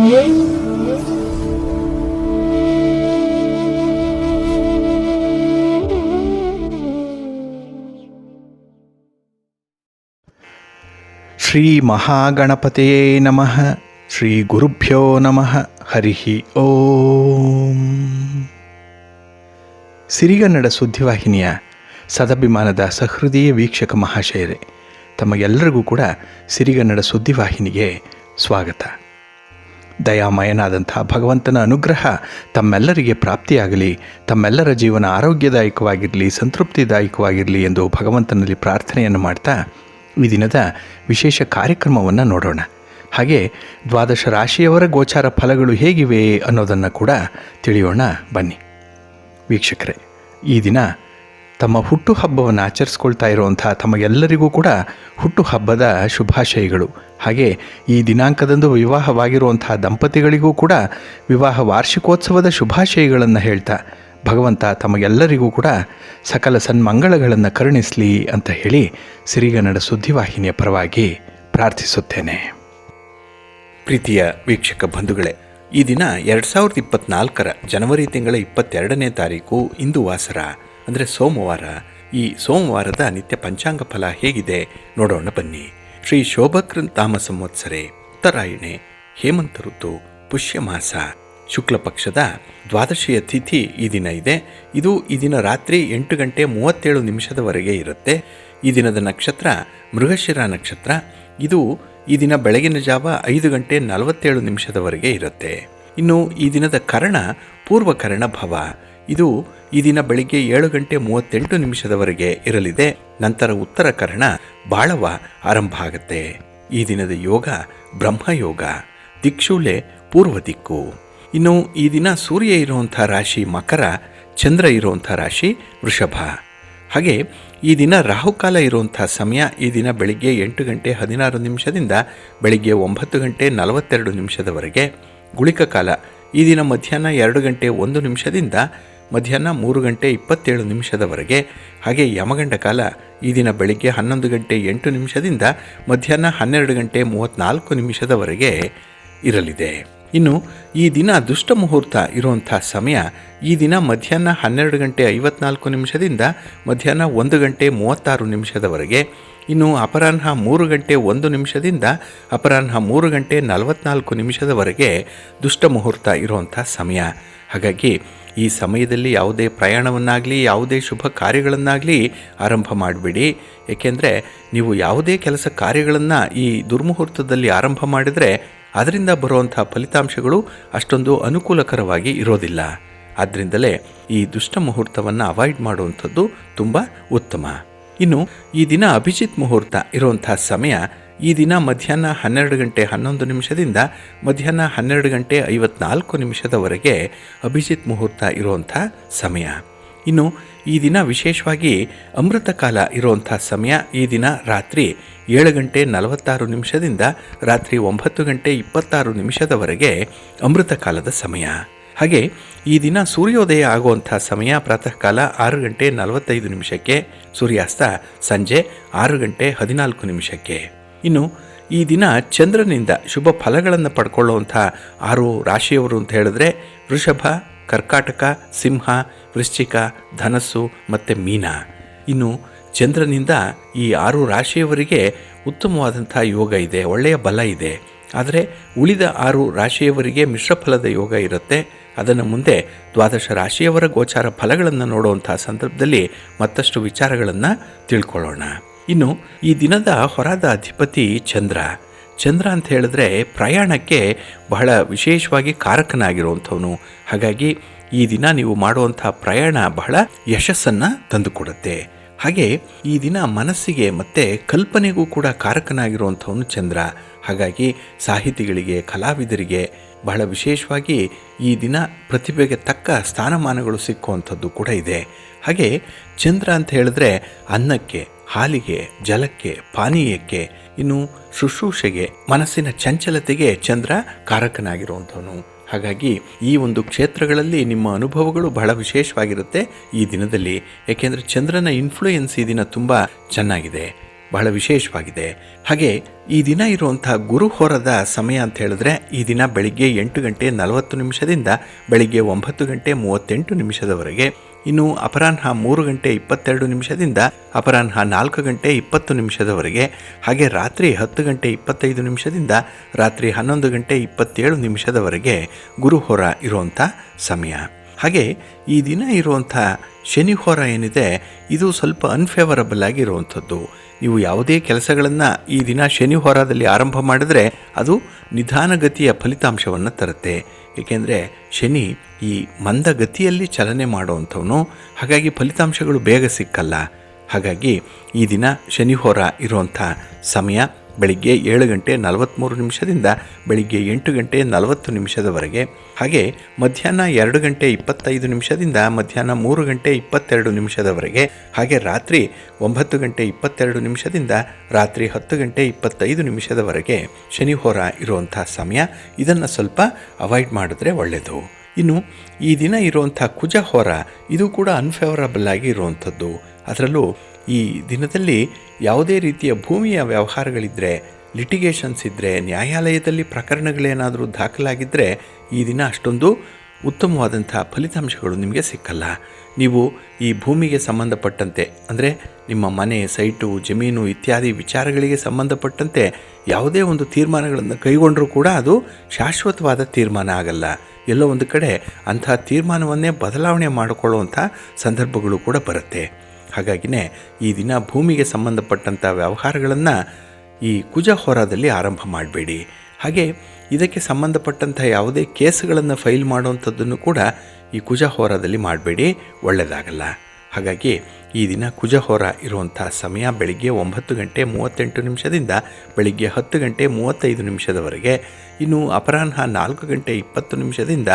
ಶ್ರೀ ಮಹಾಗಣಪತಯೇ ನಮಃ. ಶ್ರೀ ಗುರುಭ್ಯೋ ನಮಃ. ಹರಿ ಓಂ. ಸಿರಿಗನ್ನಡ ಸುದ್ದಿವಾಹಿನಿಯ ಸದಭಿಮಾನದ ಸಹೃದಯ ವೀಕ್ಷಕ ಮಹಾಶಯರೇ, ತಮಗೆಲ್ಲರಿಗೂ ಕೂಡ ಸಿರಿಗನ್ನಡ ಸುದ್ದಿವಾಹಿನಿಗೆ ಸ್ವಾಗತ. ದಯಾಮಯನಾದಂಥ ಭಗವಂತನ ಅನುಗ್ರಹ ತಮ್ಮೆಲ್ಲರಿಗೆ ಪ್ರಾಪ್ತಿಯಾಗಲಿ, ತಮ್ಮೆಲ್ಲರ ಜೀವನ ಆರೋಗ್ಯದಾಯಕವಾಗಿರಲಿ, ಸಂತೃಪ್ತಿದಾಯಕವಾಗಿರಲಿ ಎಂದು ಭಗವಂತನಲ್ಲಿ ಪ್ರಾರ್ಥನೆಯನ್ನು ಮಾಡ್ತಾ ಈ ದಿನದ ವಿಶೇಷ ಕಾರ್ಯಕ್ರಮವನ್ನು ನೋಡೋಣ. ಹಾಗೆ ದ್ವಾದಶ ರಾಶಿಯವರ ಗೋಚಾರ ಫಲಗಳು ಹೇಗಿವೆ ಅನ್ನೋದನ್ನು ಕೂಡ ತಿಳಿಯೋಣ ಬನ್ನಿ. ವೀಕ್ಷಕರೇ, ಈ ದಿನ ತಮ್ಮ ಹುಟ್ಟುಹಬ್ಬವನ್ನು ಆಚರಿಸ್ಕೊಳ್ತಾ ಇರುವಂಥ ತಮಗೆಲ್ಲರಿಗೂ ಕೂಡ ಹುಟ್ಟುಹಬ್ಬದ ಶುಭಾಶಯಗಳು. ಹಾಗೆ ಈ ದಿನಾಂಕದಂದು ವಿವಾಹವಾಗಿರುವಂಥ ದಂಪತಿಗಳಿಗೂ ಕೂಡ ವಿವಾಹ ವಾರ್ಷಿಕೋತ್ಸವದ ಶುಭಾಶಯಗಳನ್ನು ಹೇಳ್ತಾ ಭಗವಂತ ತಮಗೆಲ್ಲರಿಗೂ ಕೂಡ ಸಕಲ ಸನ್ಮಂಗಳಗಳನ್ನು ಕರುಣಿಸಲಿ ಅಂತ ಹೇಳಿ ಸಿರಿಗನ್ನಡ ಸುದ್ದಿವಾಹಿನಿಯ ಪರವಾಗಿ ಪ್ರಾರ್ಥಿಸುತ್ತೇನೆ. ಪ್ರೀತಿಯ ವೀಕ್ಷಕ ಬಂಧುಗಳೇ, ಈ ದಿನ 2024 ಜನವರಿ ತಿಂಗಳ 22ನೇ ತಾರೀಕು ಇಂದು ವಾಸರ ಅಂದರೆ ಸೋಮವಾರ. ಈ ಸೋಮವಾರದ ನಿತ್ಯ ಪಂಚಾಂಗ ಫಲ ಹೇಗಿದೆ ನೋಡೋಣ ಬನ್ನಿ. ಶ್ರೀ ಶೋಭಕೃನ್ ತಾಮ ಸಂವತ್ಸರೆ ಉತ್ತರಾಯಣೆ ಹೇಮಂತ ಋತು ಪುಷ್ಯಮಾಸ ಶುಕ್ಲ ಪಕ್ಷದ ದ್ವಾದಶಿಯ ತಿಥಿ ಈ ದಿನ ಇದೆ. ಇದು ಈ ದಿನ ರಾತ್ರಿ 8:37 ಇರುತ್ತೆ. ಈ ದಿನದ ನಕ್ಷತ್ರ ಮೃಗಶಿರ ನಕ್ಷತ್ರ. ಇದು ಈ ದಿನ ಬೆಳಗಿನ ಜಾವ 5:47 ಇರುತ್ತೆ. ಇನ್ನು ಈ ದಿನದ ಕರ್ಣ ಪೂರ್ವಕರ್ಣ ಭವ. ಇದು ಈ ದಿನ ಬೆಳಿಗ್ಗೆ 7:38 ಇರಲಿದೆ. ನಂತರ ಉತ್ತರ ಕರ್ಣ ಬಾಳವ ಆರಂಭ ಆಗುತ್ತೆ. ಈ ದಿನದ ಯೋಗ ಬ್ರಹ್ಮಯೋಗ, ದಿಕ್ಷೂಲೆ ಪೂರ್ವ ದಿಕ್ಕು. ಇನ್ನು ಈ ದಿನ ಸೂರ್ಯ ಇರುವಂಥ ರಾಶಿ ಮಕರ, ಚಂದ್ರ ಇರುವಂಥ ರಾಶಿ ವೃಷಭ. ಹಾಗೆ ಈ ದಿನ ರಾಹುಕಾಲ ಇರುವಂಥ ಸಮಯ ಈ ದಿನ ಬೆಳಿಗ್ಗೆ 8:16 ಬೆಳಿಗ್ಗೆ 9:42 ಗುಳಿಕ ಕಾಲ ಈ ದಿನ ಮಧ್ಯಾಹ್ನ 2:01 ಮಧ್ಯಾಹ್ನ 3:27 ಹಾಗೆ ಯಮಗಂಡ ಕಾಲ ಈ ದಿನ ಬೆಳಿಗ್ಗೆ 11:08 ಮಧ್ಯಾಹ್ನ 12:34 ಇರಲಿದೆ. ಇನ್ನು ಈ ದಿನ ದುಷ್ಟ ಮುಹೂರ್ತ ಇರುವಂಥ ಸಮಯ ಈ ದಿನ ಮಧ್ಯಾಹ್ನ 12:54 ಮಧ್ಯಾಹ್ನ 1:36 ಇನ್ನು ಅಪರಾಹ್ನ 3:01 ಅಪರಾಹ್ನ 3:44 ದುಷ್ಟ ಮುಹೂರ್ತ ಇರುವಂಥ ಸಮಯ. ಹಾಗಾಗಿ ಈ ಸಮಯದಲ್ಲಿ ಯಾವುದೇ ಪ್ರಯಾಣವನ್ನಾಗಲಿ ಯಾವುದೇ ಶುಭ ಕಾರ್ಯಗಳನ್ನಾಗಲಿ ಆರಂಭ ಮಾಡಬೇಡಿ. ಏಕೆಂದರೆ ನೀವು ಯಾವುದೇ ಕೆಲಸ ಕಾರ್ಯಗಳನ್ನು ಈ ದುರ್ಮುಹೂರ್ತದಲ್ಲಿ ಆರಂಭ ಮಾಡಿದರೆ ಅದರಿಂದ ಬರುವಂಥ ಫಲಿತಾಂಶಗಳು ಅಷ್ಟೊಂದು ಅನುಕೂಲಕರವಾಗಿ ಇರೋದಿಲ್ಲ. ಆದ್ದರಿಂದಲೇ ಈ ದುಷ್ಟ ಮುಹೂರ್ತವನ್ನು ಅವಾಯ್ಡ್ ಮಾಡುವಂಥದ್ದು ತುಂಬ ಉತ್ತಮ. ಇನ್ನು ಈ ದಿನ ಅಭಿಜಿತ್ ಮುಹೂರ್ತ ಇರುವಂಥ ಸಮಯ ಈ ದಿನ ಮಧ್ಯಾಹ್ನ 12:11 ಮಧ್ಯಾಹ್ನ 12:54 ಅಭಿಜಿತ್ ಮುಹೂರ್ತ ಇರುವಂಥ ಸಮಯ. ಇನ್ನು ಈ ದಿನ ವಿಶೇಷವಾಗಿ ಅಮೃತ ಕಾಲ ಇರುವಂಥ ಸಮಯ ಈ ದಿನ ರಾತ್ರಿ 7:46 ರಾತ್ರಿ 9:26 ಅಮೃತ ಕಾಲದ ಸಮಯ. ಹಾಗೆ ಈ ದಿನ ಸೂರ್ಯೋದಯ ಆಗುವಂಥ ಸಮಯ ಪ್ರಾತಃ ಕಾಲ 6:45 ಸೂರ್ಯಾಸ್ತ ಸಂಜೆ 6:14. ಇನ್ನು ಈ ದಿನ ಚಂದ್ರನಿಂದ ಶುಭ ಫಲಗಳನ್ನು ಪಡ್ಕೊಳ್ಳುವಂಥ 6 ರಾಶಿಯವರು ಅಂತ ಹೇಳಿದ್ರೆ ವೃಷಭ, ಕರ್ಕಾಟಕ, ಸಿಂಹ, ವೃಶ್ಚಿಕ, ಧನಸ್ಸು ಮತ್ತು ಮೀನ. ಇನ್ನು ಚಂದ್ರನಿಂದ ಈ 6 ರಾಶಿಯವರಿಗೆ ಉತ್ತಮವಾದಂಥ ಯೋಗ ಇದೆ, ಒಳ್ಳೆಯ ಬಲ ಇದೆ. ಆದರೆ ಉಳಿದ 6 ರಾಶಿಯವರಿಗೆ ಮಿಶ್ರಫಲದ ಯೋಗ ಇರುತ್ತೆ. ಅದನ್ನು ಮುಂದೆ ದ್ವಾದಶ ರಾಶಿಯವರ ಗೋಚಾರ ಫಲಗಳನ್ನು ನೋಡುವಂಥ ಸಂದರ್ಭದಲ್ಲಿ ಮತ್ತಷ್ಟು ವಿಚಾರಗಳನ್ನು ತಿಳ್ಕೊಳ್ಳೋಣ. ಇನ್ನು ಈ ದಿನದ ಹೊರದ ಅಧಿಪತಿ ಚಂದ್ರ. ಚಂದ್ರ ಅಂತ ಹೇಳಿದ್ರೆ ಪ್ರಯಾಣಕ್ಕೆ ಬಹಳ ವಿಶೇಷವಾಗಿ ಕಾರಕನಾಗಿರುವಂಥವನು. ಹಾಗಾಗಿ ಈ ದಿನ ನೀವು ಮಾಡುವಂಥ ಪ್ರಯಾಣ ಬಹಳ ಯಶಸ್ಸನ್ನು ತಂದುಕೊಡುತ್ತೆ. ಹಾಗೆ ಈ ದಿನ ಮನಸ್ಸಿಗೆ ಮತ್ತು ಕಲ್ಪನೆಗೂ ಕೂಡ ಕಾರಕನಾಗಿರುವಂಥವನು ಚಂದ್ರ. ಹಾಗಾಗಿ ಸಾಹಿತಿಗಳಿಗೆ, ಕಲಾವಿದರಿಗೆ ಬಹಳ ವಿಶೇಷವಾಗಿ ಈ ದಿನ ಪ್ರತಿಭೆಗೆ ತಕ್ಕ ಸ್ಥಾನಮಾನಗಳು ಸಿಕ್ಕುವಂಥದ್ದು ಕೂಡ ಇದೆ. ಹಾಗೆ ಚಂದ್ರ ಅಂತ ಹೇಳಿದ್ರೆ ಅನ್ನಕ್ಕೆ, ಹಾಲಿಗೆ, ಜಲಕ್ಕೆ, ಪಾನೀಯಕ್ಕೆ, ಇನ್ನು ಶುಶ್ರೂಷೆಗೆ, ಮನಸ್ಸಿನ ಚಂಚಲತೆಗೆ ಚಂದ್ರ ಕಾರಕನಾಗಿರುವಂಥವನು. ಹಾಗಾಗಿ ಈ ಒಂದು ಕ್ಷೇತ್ರಗಳಲ್ಲಿ ನಿಮ್ಮ ಅನುಭವಗಳು ಬಹಳ ವಿಶೇಷವಾಗಿರುತ್ತೆ ಈ ದಿನದಲ್ಲಿ. ಏಕೆಂದರೆ ಚಂದ್ರನ ಇನ್ಫ್ಲೂಯೆನ್ಸ್ ಈ ದಿನ ತುಂಬ ಚೆನ್ನಾಗಿದೆ. ಬಹಳ ವಿಶೇಷವಾಗಿದೆ. ಹಾಗೆ ಈ ದಿನ ಇರುವಂಥ ಗುರುಹೋರದ ಸಮಯ ಅಂತ ಹೇಳಿದ್ರೆ ಈ ದಿನ ಬೆಳಿಗ್ಗೆ 8 ಗಂಟೆ 40 ನಿಮಿಷದಿಂದ ಬೆಳಿಗ್ಗೆ 9 ಗಂಟೆ 38 ನಿಮಿಷದವರೆಗೆ, ಇನ್ನು ಅಪರಾಹ್ನ 3 ಗಂಟೆ 22 ನಿಮಿಷದಿಂದ ಅಪರಾಹ್ನ 4 ಗಂಟೆ 20 ನಿಮಿಷದವರೆಗೆ, ಹಾಗೆ ರಾತ್ರಿ 10 ಗಂಟೆ 25 ನಿಮಿಷದಿಂದ ರಾತ್ರಿ 11 ಗಂಟೆ 27 ನಿಮಿಷದವರೆಗೆ ಗುರುಹೋರ ಇರುವಂಥ ಸಮಯ. ಹಾಗೆ ಈ ದಿನ ಇರುವಂಥ ಶನಿಹೋರ ಏನಿದೆ ಇದು ಸ್ವಲ್ಪ ಅನ್ಫೇವರಬಲ್ ಆಗಿರುವಂಥದ್ದು. ನೀವು ಯಾವುದೇ ಕೆಲಸಗಳನ್ನು ಈ ದಿನ ಶನಿಹೋರದಲ್ಲಿ ಆರಂಭ ಮಾಡಿದ್ರೆ ಅದು ನಿಧಾನಗತಿಯ ಫಲಿತಾಂಶವನ್ನು ತರುತ್ತೆ. ಏಕೆಂದರೆ ಶನಿ ಈ ಮಂದಗತಿಯಲ್ಲಿ ಚಲನೆ ಮಾಡುವಂಥವನು, ಹಾಗಾಗಿ ಫಲಿತಾಂಶಗಳು ಬೇಗ ಸಿಕ್ಕಲ್ಲ. ಹಾಗಾಗಿ ಈ ದಿನ ಶನಿಹೋರ ಇರುವಂಥ ಸಮಯ ಬೆಳಿಗ್ಗೆ 7 ಗಂಟೆ 43 ನಿಮಿಷದಿಂದ ಬೆಳಿಗ್ಗೆ 8 ಗಂಟೆ 40 ನಿಮಿಷದವರೆಗೆ, ಹಾಗೆ ಮಧ್ಯಾಹ್ನ 2 ಗಂಟೆ 25 ನಿಮಿಷದಿಂದ ಮಧ್ಯಾಹ್ನ 3 ಗಂಟೆ 22 ನಿಮಿಷದವರೆಗೆ, ಹಾಗೆ ರಾತ್ರಿ 9 ಗಂಟೆ 22 ನಿಮಿಷದಿಂದ ರಾತ್ರಿ 10 ಗಂಟೆ 25 ನಿಮಿಷದವರೆಗೆ ಶನಿಹೋರ ಇರುವಂಥ ಸಮಯ. ಇದನ್ನು ಸ್ವಲ್ಪ ಅವಾಯ್ಡ್ ಮಾಡಿದ್ರೆ ಒಳ್ಳೆಯದು. ಇನ್ನು ಈ ದಿನ ಇರುವಂಥ ಕುಜಹೋರ ಇದು ಕೂಡ ಅನ್ಫೇವರಬಲ್ ಆಗಿ ಇರುವಂಥದ್ದು. ಅದರಲ್ಲೂ ಈ ದಿನದಲ್ಲಿ ಯಾವುದೇ ರೀತಿಯ ಭೂಮಿಯ ವ್ಯವಹಾರಗಳಿದ್ದರೆ, ಲಿಟಿಗೇಷನ್ಸ್ ಇದ್ದರೆ, ನ್ಯಾಯಾಲಯದಲ್ಲಿ ಪ್ರಕರಣಗಳೇನಾದರೂ ದಾಖಲಾಗಿದ್ದರೆ ಈ ದಿನ ಅಷ್ಟೊಂದು ಉತ್ತಮವಾದಂಥ ಫಲಿತಾಂಶಗಳು ನಿಮಗೆ ಸಿಕ್ಕಲ್ಲ. ನೀವು ಈ ಭೂಮಿಗೆ ಸಂಬಂಧಪಟ್ಟಂತೆ, ಅಂದರೆ ನಿಮ್ಮ ಮನೆ, ಸೈಟು, ಜಮೀನು ಇತ್ಯಾದಿ ವಿಚಾರಗಳಿಗೆ ಸಂಬಂಧಪಟ್ಟಂತೆ ಯಾವುದೇ ಒಂದು ತೀರ್ಮಾನಗಳನ್ನು ಕೈಗೊಂಡರೂ ಕೂಡ ಅದು ಶಾಶ್ವತವಾದ ತೀರ್ಮಾನ ಆಗಲ್ಲ. ಎಲ್ಲೋ ಒಂದು ಕಡೆ ಅಂಥ ತೀರ್ಮಾನವನ್ನೇ ಬದಲಾವಣೆ ಮಾಡಿಕೊಳ್ಳುವಂಥ ಸಂದರ್ಭಗಳು ಕೂಡ ಬರುತ್ತೆ. ಹಾಗಾಗಿನೇ ಈ ದಿನ ಭೂಮಿಗೆ ಸಂಬಂಧಪಟ್ಟಂಥ ವ್ಯವಹಾರಗಳನ್ನು ಈ ಕುಜಹೋರದಲ್ಲಿ ಆರಂಭ ಮಾಡಬೇಡಿ. ಹಾಗೆ ಇದಕ್ಕೆ ಸಂಬಂಧಪಟ್ಟಂಥ ಯಾವುದೇ ಕೇಸುಗಳನ್ನು ಫೈಲ್ ಮಾಡುವಂಥದ್ದನ್ನು ಕೂಡ ಈ ಕುಜಹೋರದಲ್ಲಿ ಮಾಡಬೇಡಿ, ಒಳ್ಳೆಯದಾಗಲ್ಲ. ಹಾಗಾಗಿ ಈ ದಿನ ಕುಜಹೋರ ಇರುವಂಥ ಸಮಯ ಬೆಳಿಗ್ಗೆ 9 ಗಂಟೆ 38 ನಿಮಿಷದಿಂದ ಬೆಳಿಗ್ಗೆ 10 ಗಂಟೆ 35 ನಿಮಿಷದವರೆಗೆ, ಇನ್ನು ಅಪರಾಹ್ನ 4 ಗಂಟೆ 20 ನಿಮಿಷದಿಂದ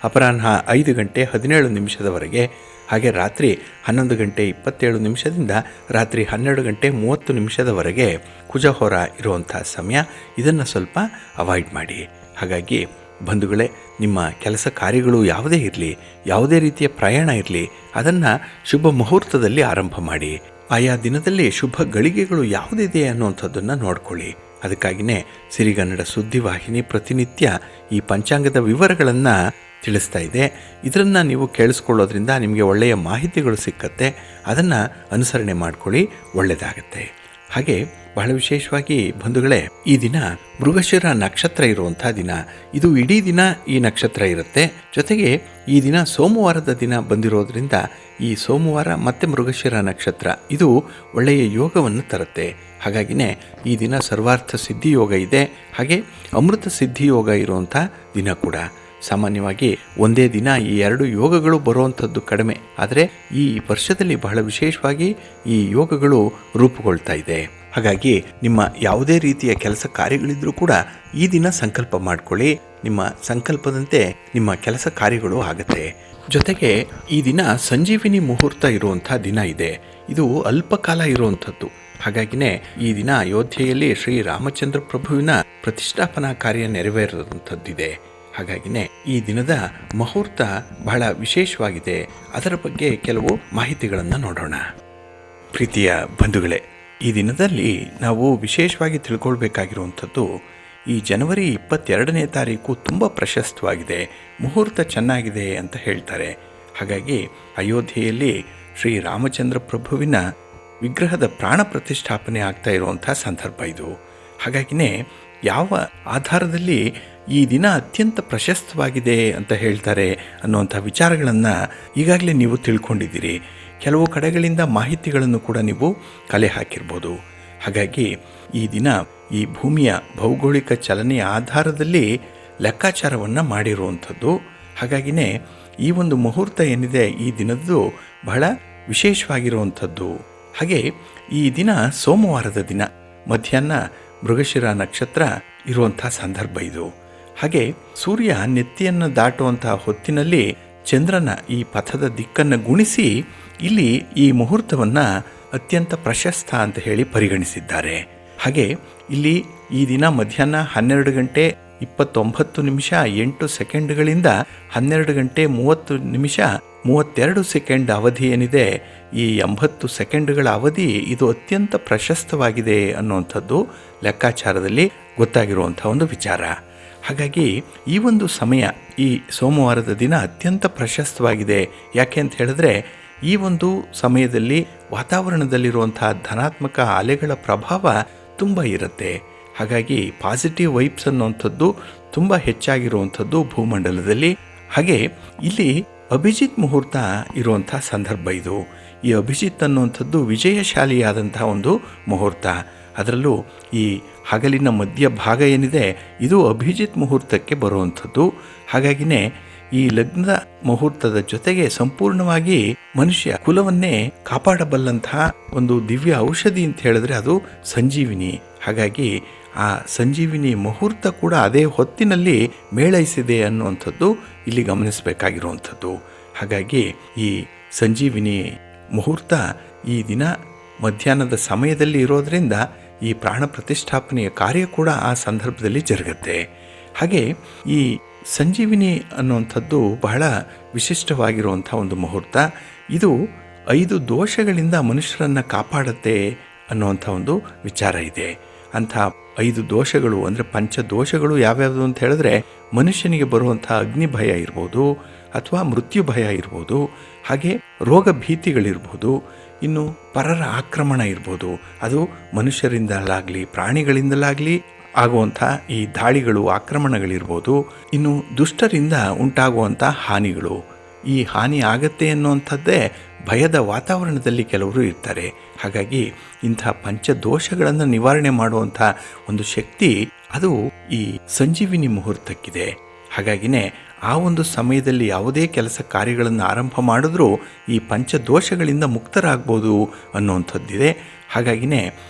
ಅಪರಾಹ್ನ 5 ಗಂಟೆ 17 ನಿಮಿಷದವರೆಗೆ, ಹಾಗೆ ರಾತ್ರಿ 11 ಗಂಟೆ 27 ನಿಮಿಷದಿಂದ ರಾತ್ರಿ 12 ಗಂಟೆ 30 ನಿಮಿಷದವರೆಗೆ ಕುಜಹೋರ ಇರುವಂಥ ಸಮಯ. ಇದನ್ನು ಸ್ವಲ್ಪ ಅವಾಯ್ಡ್ ಮಾಡಿ. ಹಾಗಾಗಿ ಬಂಧುಗಳೇ, ನಿಮ್ಮ ಕೆಲಸ ಕಾರ್ಯಗಳು ಯಾವುದೇ ಇರಲಿ, ಯಾವುದೇ ರೀತಿಯ ಪ್ರಯಾಣ ಇರಲಿ, ಅದನ್ನು ಶುಭ ಮುಹೂರ್ತದಲ್ಲಿ ಆರಂಭ ಮಾಡಿ. ಆಯಾ ದಿನದಲ್ಲಿ ಶುಭ ಗಳಿಗೆಗಳು ಯಾವುದಿದೆ ಅನ್ನುವಂಥದ್ದನ್ನು ನೋಡ್ಕೊಳ್ಳಿ. ಅದಕ್ಕಾಗಿಯೇ ಸಿರಿಗನ್ನಡ ಸುದ್ದಿವಾಹಿನಿ ಪ್ರತಿನಿತ್ಯ ಈ ಪಂಚಾಂಗದ ವಿವರಗಳನ್ನು ತಿಳಿಸ್ತಾ ಇದೆ. ಇದನ್ನು ನೀವು ಕೇಳಿಸ್ಕೊಳ್ಳೋದ್ರಿಂದ ನಿಮಗೆ ಒಳ್ಳೆಯ ಮಾಹಿತಿಗಳು ಸಿಕ್ಕತ್ತೆ. ಅದನ್ನು ಅನುಸರಣೆ ಮಾಡ್ಕೊಳ್ಳಿ, ಒಳ್ಳೆಯದಾಗತ್ತೆ. ಹಾಗೆ ಬಹಳ ವಿಶೇಷವಾಗಿ ಬಂಧುಗಳೇ, ಈ ದಿನ ಮೃಗಶಿರ ನಕ್ಷತ್ರ ಇರುವಂಥ ದಿನ. ಇದು ಇಡೀ ದಿನ ಈ ನಕ್ಷತ್ರ ಇರುತ್ತೆ. ಜೊತೆಗೆ ಈ ದಿನ ಸೋಮವಾರದ ದಿನ ಬಂದಿರೋದ್ರಿಂದ ಈ ಸೋಮವಾರ ಮತ್ತು ಮೃಗಶಿರ ನಕ್ಷತ್ರ ಇದು ಒಳ್ಳೆಯ ಯೋಗವನ್ನು ತರುತ್ತೆ. ಹಾಗಾಗಿನೇ ಈ ದಿನ ಸರ್ವಾರ್ಥ ಸಿದ್ಧಿ ಯೋಗ ಇದೆ, ಹಾಗೆ ಅಮೃತ ಸಿದ್ಧಿ ಯೋಗ ಇರುವಂಥ ದಿನ ಕೂಡ. ಸಾಮಾನ್ಯವಾಗಿ ಒಂದೇ ದಿನ ಈ 2 ಯೋಗಗಳು ಬರುವಂಥದ್ದು ಕಡಿಮೆ, ಆದರೆ ಈ ವರ್ಷದಲ್ಲಿ ಬಹಳ ವಿಶೇಷವಾಗಿ ಈ ಯೋಗಗಳು ರೂಪುಗೊಳ್ತಾ ಇದೆ. ಹಾಗಾಗಿ ನಿಮ್ಮ ಯಾವುದೇ ರೀತಿಯ ಕೆಲಸ ಕಾರ್ಯಗಳಿದ್ರೂ ಕೂಡ ಈ ದಿನ ಸಂಕಲ್ಪ ಮಾಡಿಕೊಳ್ಳಿ. ನಿಮ್ಮ ಸಂಕಲ್ಪದಂತೆ ನಿಮ್ಮ ಕೆಲಸ ಕಾರ್ಯಗಳು ಆಗುತ್ತೆ. ಜೊತೆಗೆ ಈ ದಿನ ಸಂಜೀವಿನಿ ಮುಹೂರ್ತ ಇರುವಂಥ ದಿನ ಇದೆ. ಇದು ಅಲ್ಪ ಕಾಲ ಇರುವಂಥದ್ದು. ಹಾಗಾಗಿನೇ ಈ ದಿನ ಅಯೋಧ್ಯೆಯಲ್ಲಿ ಶ್ರೀ ರಾಮಚಂದ್ರ ಪ್ರಭುವಿನ ಪ್ರತಿಷ್ಠಾಪನಾ ಕಾರ್ಯ ನೆರವೇರುವಂಥದ್ದಿದೆ. ಹಾಗಾಗಿನೇ ಈ ದಿನದ ಮುಹೂರ್ತ ಬಹಳ ವಿಶೇಷವಾಗಿದೆ. ಅದರ ಬಗ್ಗೆ ಕೆಲವು ಮಾಹಿತಿಗಳನ್ನು ನೋಡೋಣ. ಪ್ರೀತಿಯ ಬಂಧುಗಳೇ, ಈ ದಿನದಲ್ಲಿ ನಾವು ವಿಶೇಷವಾಗಿ ತಿಳ್ಕೊಳ್ಬೇಕಾಗಿರುವಂಥದ್ದು, ಈ ಜನವರಿ 22ನೇ ತಾರೀಕು ತುಂಬ ಪ್ರಶಸ್ತವಾಗಿದೆ, ಮುಹೂರ್ತ ಚೆನ್ನಾಗಿದೆ ಅಂತ ಹೇಳ್ತಾರೆ. ಹಾಗಾಗಿ ಅಯೋಧ್ಯೆಯಲ್ಲಿ ಶ್ರೀ ರಾಮಚಂದ್ರ ಪ್ರಭುವಿನ ವಿಗ್ರಹದ ಪ್ರಾಣ ಪ್ರತಿಷ್ಠಾಪನೆ ಆಗ್ತಾ ಇರುವಂಥ ಸಂದರ್ಭ ಇದು. ಹಾಗಾಗಿನೇ ಯಾವ ಆಧಾರದಲ್ಲಿ ಈ ದಿನ ಅತ್ಯಂತ ಪ್ರಶಸ್ತವಾಗಿದೆ ಅಂತ ಹೇಳ್ತಾರೆ ಅನ್ನುವಂಥ ವಿಚಾರಗಳನ್ನು ಈಗಾಗಲೇ ನೀವು ತಿಳ್ಕೊಂಡಿದ್ದೀರಿ. ಕೆಲವು ಕಡೆಗಳಿಂದ ಮಾಹಿತಿಗಳನ್ನು ಕೂಡ ನೀವು ಕಲೆ ಹಾಕಿರ್ಬೋದು. ಹಾಗಾಗಿ ಈ ದಿನ ಈ ಭೂಮಿಯ ಭೌಗೋಳಿಕ ಚಲನೆಯ ಆಧಾರದಲ್ಲಿ ಲೆಕ್ಕಾಚಾರವನ್ನು ಮಾಡಿರುವಂಥದ್ದು. ಹಾಗಾಗಿನೇ ಈ ಒಂದು ಮುಹೂರ್ತ ಏನಿದೆ ಈ ದಿನದ್ದು ಬಹಳ ವಿಶೇಷವಾಗಿರುವಂಥದ್ದು. ಹಾಗೆ ಈ ದಿನ ಸೋಮವಾರದ ದಿನ ಮಧ್ಯಾಹ್ನ ಮೃಗಶಿರ ನಕ್ಷತ್ರ ಇರುವಂಥ ಸಂದರ್ಭ ಇದು. ಹಾಗೆ ಸೂರ್ಯ ನೆತ್ತಿಯನ್ನು ದಾಟುವಂಥ ಹೊತ್ತಿನಲ್ಲಿ ಚಂದ್ರನ ಈ ಪಥದ ದಿಕ್ಕನ್ನು ಗುಣಿಸಿ ಇಲ್ಲಿ ಈ ಮುಹೂರ್ತವನ್ನು ಅತ್ಯಂತ ಪ್ರಶಸ್ತ ಅಂತ ಹೇಳಿ ಪರಿಗಣಿಸಿದ್ದಾರೆ. ಹಾಗೆ ಇಲ್ಲಿ ಈ ದಿನ ಮಧ್ಯಾಹ್ನ 12 ಗಂಟೆ 29 ನಿಮಿಷ 8 ಸೆಕೆಂಡ್ಗಳಿಂದ 12 ಗಂಟೆ 30 ನಿಮಿಷ 32 ಸೆಕೆಂಡ್ ಅವಧಿ ಏನಿದೆ, ಈ 80 ಸೆಕೆಂಡ್ಗಳ ಅವಧಿ ಇದು ಅತ್ಯಂತ ಪ್ರಶಸ್ತವಾಗಿದೆ ಅನ್ನುವಂಥದ್ದು ಲೆಕ್ಕಾಚಾರದಲ್ಲಿ ಗೊತ್ತಾಗಿರುವಂಥ ಒಂದು ವಿಚಾರ. ಹಾಗಾಗಿ ಈ ಒಂದು ಸಮಯ, ಈ ಸೋಮವಾರದ ದಿನ ಅತ್ಯಂತ ಪ್ರಶಸ್ತವಾಗಿದೆ. ಯಾಕೆ ಅಂತ ಹೇಳಿದ್ರೆ, ಈ ಒಂದು ಸಮಯದಲ್ಲಿ ವಾತಾವರಣದಲ್ಲಿರುವಂಥ ಧನಾತ್ಮಕ ಅಲೆಗಳ ಪ್ರಭಾವ ತುಂಬ ಇರುತ್ತೆ. ಹಾಗಾಗಿ ಪಾಸಿಟಿವ್ ವೈಬ್ಸ್ ಅನ್ನುವಂಥದ್ದು ತುಂಬ ಹೆಚ್ಚಾಗಿರುವಂಥದ್ದು ಭೂಮಂಡಲದಲ್ಲಿ. ಹಾಗೆ ಇಲ್ಲಿ ಅಭಿಜಿತ್ ಮುಹೂರ್ತ ಇರುವಂಥ ಸಂದರ್ಭ ಇದು. ಈ ಅಭಿಜಿತ್ ಅನ್ನುವಂಥದ್ದು ವಿಜಯಶಾಲಿಯಾದಂಥ ಒಂದು ಮುಹೂರ್ತ. ಅದರಲ್ಲೂ ಈ ಹಗಲಿನ ಮಧ್ಯ ಭಾಗ ಏನಿದೆ, ಇದು ಅಭಿಜಿತ್ ಮುಹೂರ್ತಕ್ಕೆ ಬರುವಂಥದ್ದು. ಹಾಗಾಗಿನೇ ಈ ಲಗ್ನದ ಮುಹೂರ್ತದ ಜೊತೆಗೆ ಸಂಪೂರ್ಣವಾಗಿ ಮನುಷ್ಯ ಕುಲವನ್ನೇ ಕಾಪಾಡಬಲ್ಲಂತಹ ಒಂದು ದಿವ್ಯ ಔಷಧಿ ಅಂತ ಹೇಳಿದ್ರೆ ಅದು ಸಂಜೀವಿನಿ. ಹಾಗಾಗಿ ಆ ಸಂಜೀವಿನಿ ಮುಹೂರ್ತ ಕೂಡ ಅದೇ ಹೊತ್ತಿನಲ್ಲಿ ಮೇಳೈಸಿದೆ ಅನ್ನುವಂಥದ್ದು ಇಲ್ಲಿ ಗಮನಿಸಬೇಕಾಗಿರುವಂಥದ್ದು. ಹಾಗಾಗಿ ಈ ಸಂಜೀವಿನಿ ಮುಹೂರ್ತ ಈ ದಿನ ಮಧ್ಯಾಹ್ನದ ಸಮಯದಲ್ಲಿ ಇರೋದರಿಂದ ಈ ಪ್ರಾಣ ಪ್ರತಿಷ್ಠಾಪನೆಯ ಕಾರ್ಯ ಕೂಡ ಆ ಸಂದರ್ಭದಲ್ಲಿ ಜರುಗುತ್ತೆ. ಹಾಗೆ ಈ ಸಂಜೀವಿನಿ ಅನ್ನುವಂಥದ್ದು ಬಹಳ ವಿಶಿಷ್ಟವಾಗಿರುವಂಥ ಒಂದು ಮುಹೂರ್ತ. ಇದು 5 ದೋಷಗಳಿಂದ ಮನುಷ್ಯರನ್ನು ಕಾಪಾಡುತ್ತೆ ಅನ್ನುವಂಥ ಒಂದು ವಿಚಾರ ಇದೆ. ಅಂಥ 5 ದೋಷಗಳು ಅಂದರೆ ಪಂಚದೋಷಗಳು ಯಾವ್ಯಾವುದು ಅಂತ ಹೇಳಿದ್ರೆ, ಮನುಷ್ಯನಿಗೆ ಬರುವಂಥ ಅಗ್ನಿ ಭಯ ಇರ್ಬೋದು, ಅಥವಾ ಮೃತ್ಯು ಭಯ ಇರ್ಬೋದು, ಹಾಗೆ ರೋಗ ಭೀತಿಗಳಿರ್ಬೋದು, ಇನ್ನು ಪರರ ಆಕ್ರಮಣ ಇರ್ಬೋದು, ಅದು ಮನುಷ್ಯರಿಂದಲಾಗಲಿ ಪ್ರಾಣಿಗಳಿಂದಲಾಗಲಿ ಆಗುವಂಥ ಈ ದಾಳಿಗಳು, ಆಕ್ರಮಣಗಳಿರ್ಬೋದು, ಇನ್ನು ದುಷ್ಟರಿಂದ ಉಂಟಾಗುವಂಥ ಹಾನಿಗಳು. ಈ ಹಾನಿ ಆಗತ್ತೆ ಅನ್ನುವಂಥದ್ದೇ ಭಯದ ವಾತಾವರಣದಲ್ಲಿ ಕೆಲವರು ಇರ್ತಾರೆ. ಹಾಗಾಗಿ ಇಂಥ ಪಂಚದೋಷಗಳನ್ನು ನಿವಾರಣೆ ಮಾಡುವಂಥ ಒಂದು ಶಕ್ತಿ ಅದು ಈ ಸಂಜೀವಿನಿ ಮುಹೂರ್ತಕ್ಕಿದೆ. ಹಾಗಾಗಿನೇ ಆ ಒಂದು ಸಮಯದಲ್ಲಿ ಯಾವುದೇ ಕೆಲಸ ಕಾರ್ಯಗಳನ್ನು ಆರಂಭ ಮಾಡಿದ್ರೂ ಈ ಪಂಚದೋಷಗಳಿಂದ ಮುಕ್ತರಾಗ್ಬೋದು ಅನ್ನುವಂಥದ್ದಿದೆ. ಹಾಗಾಗಿನೇ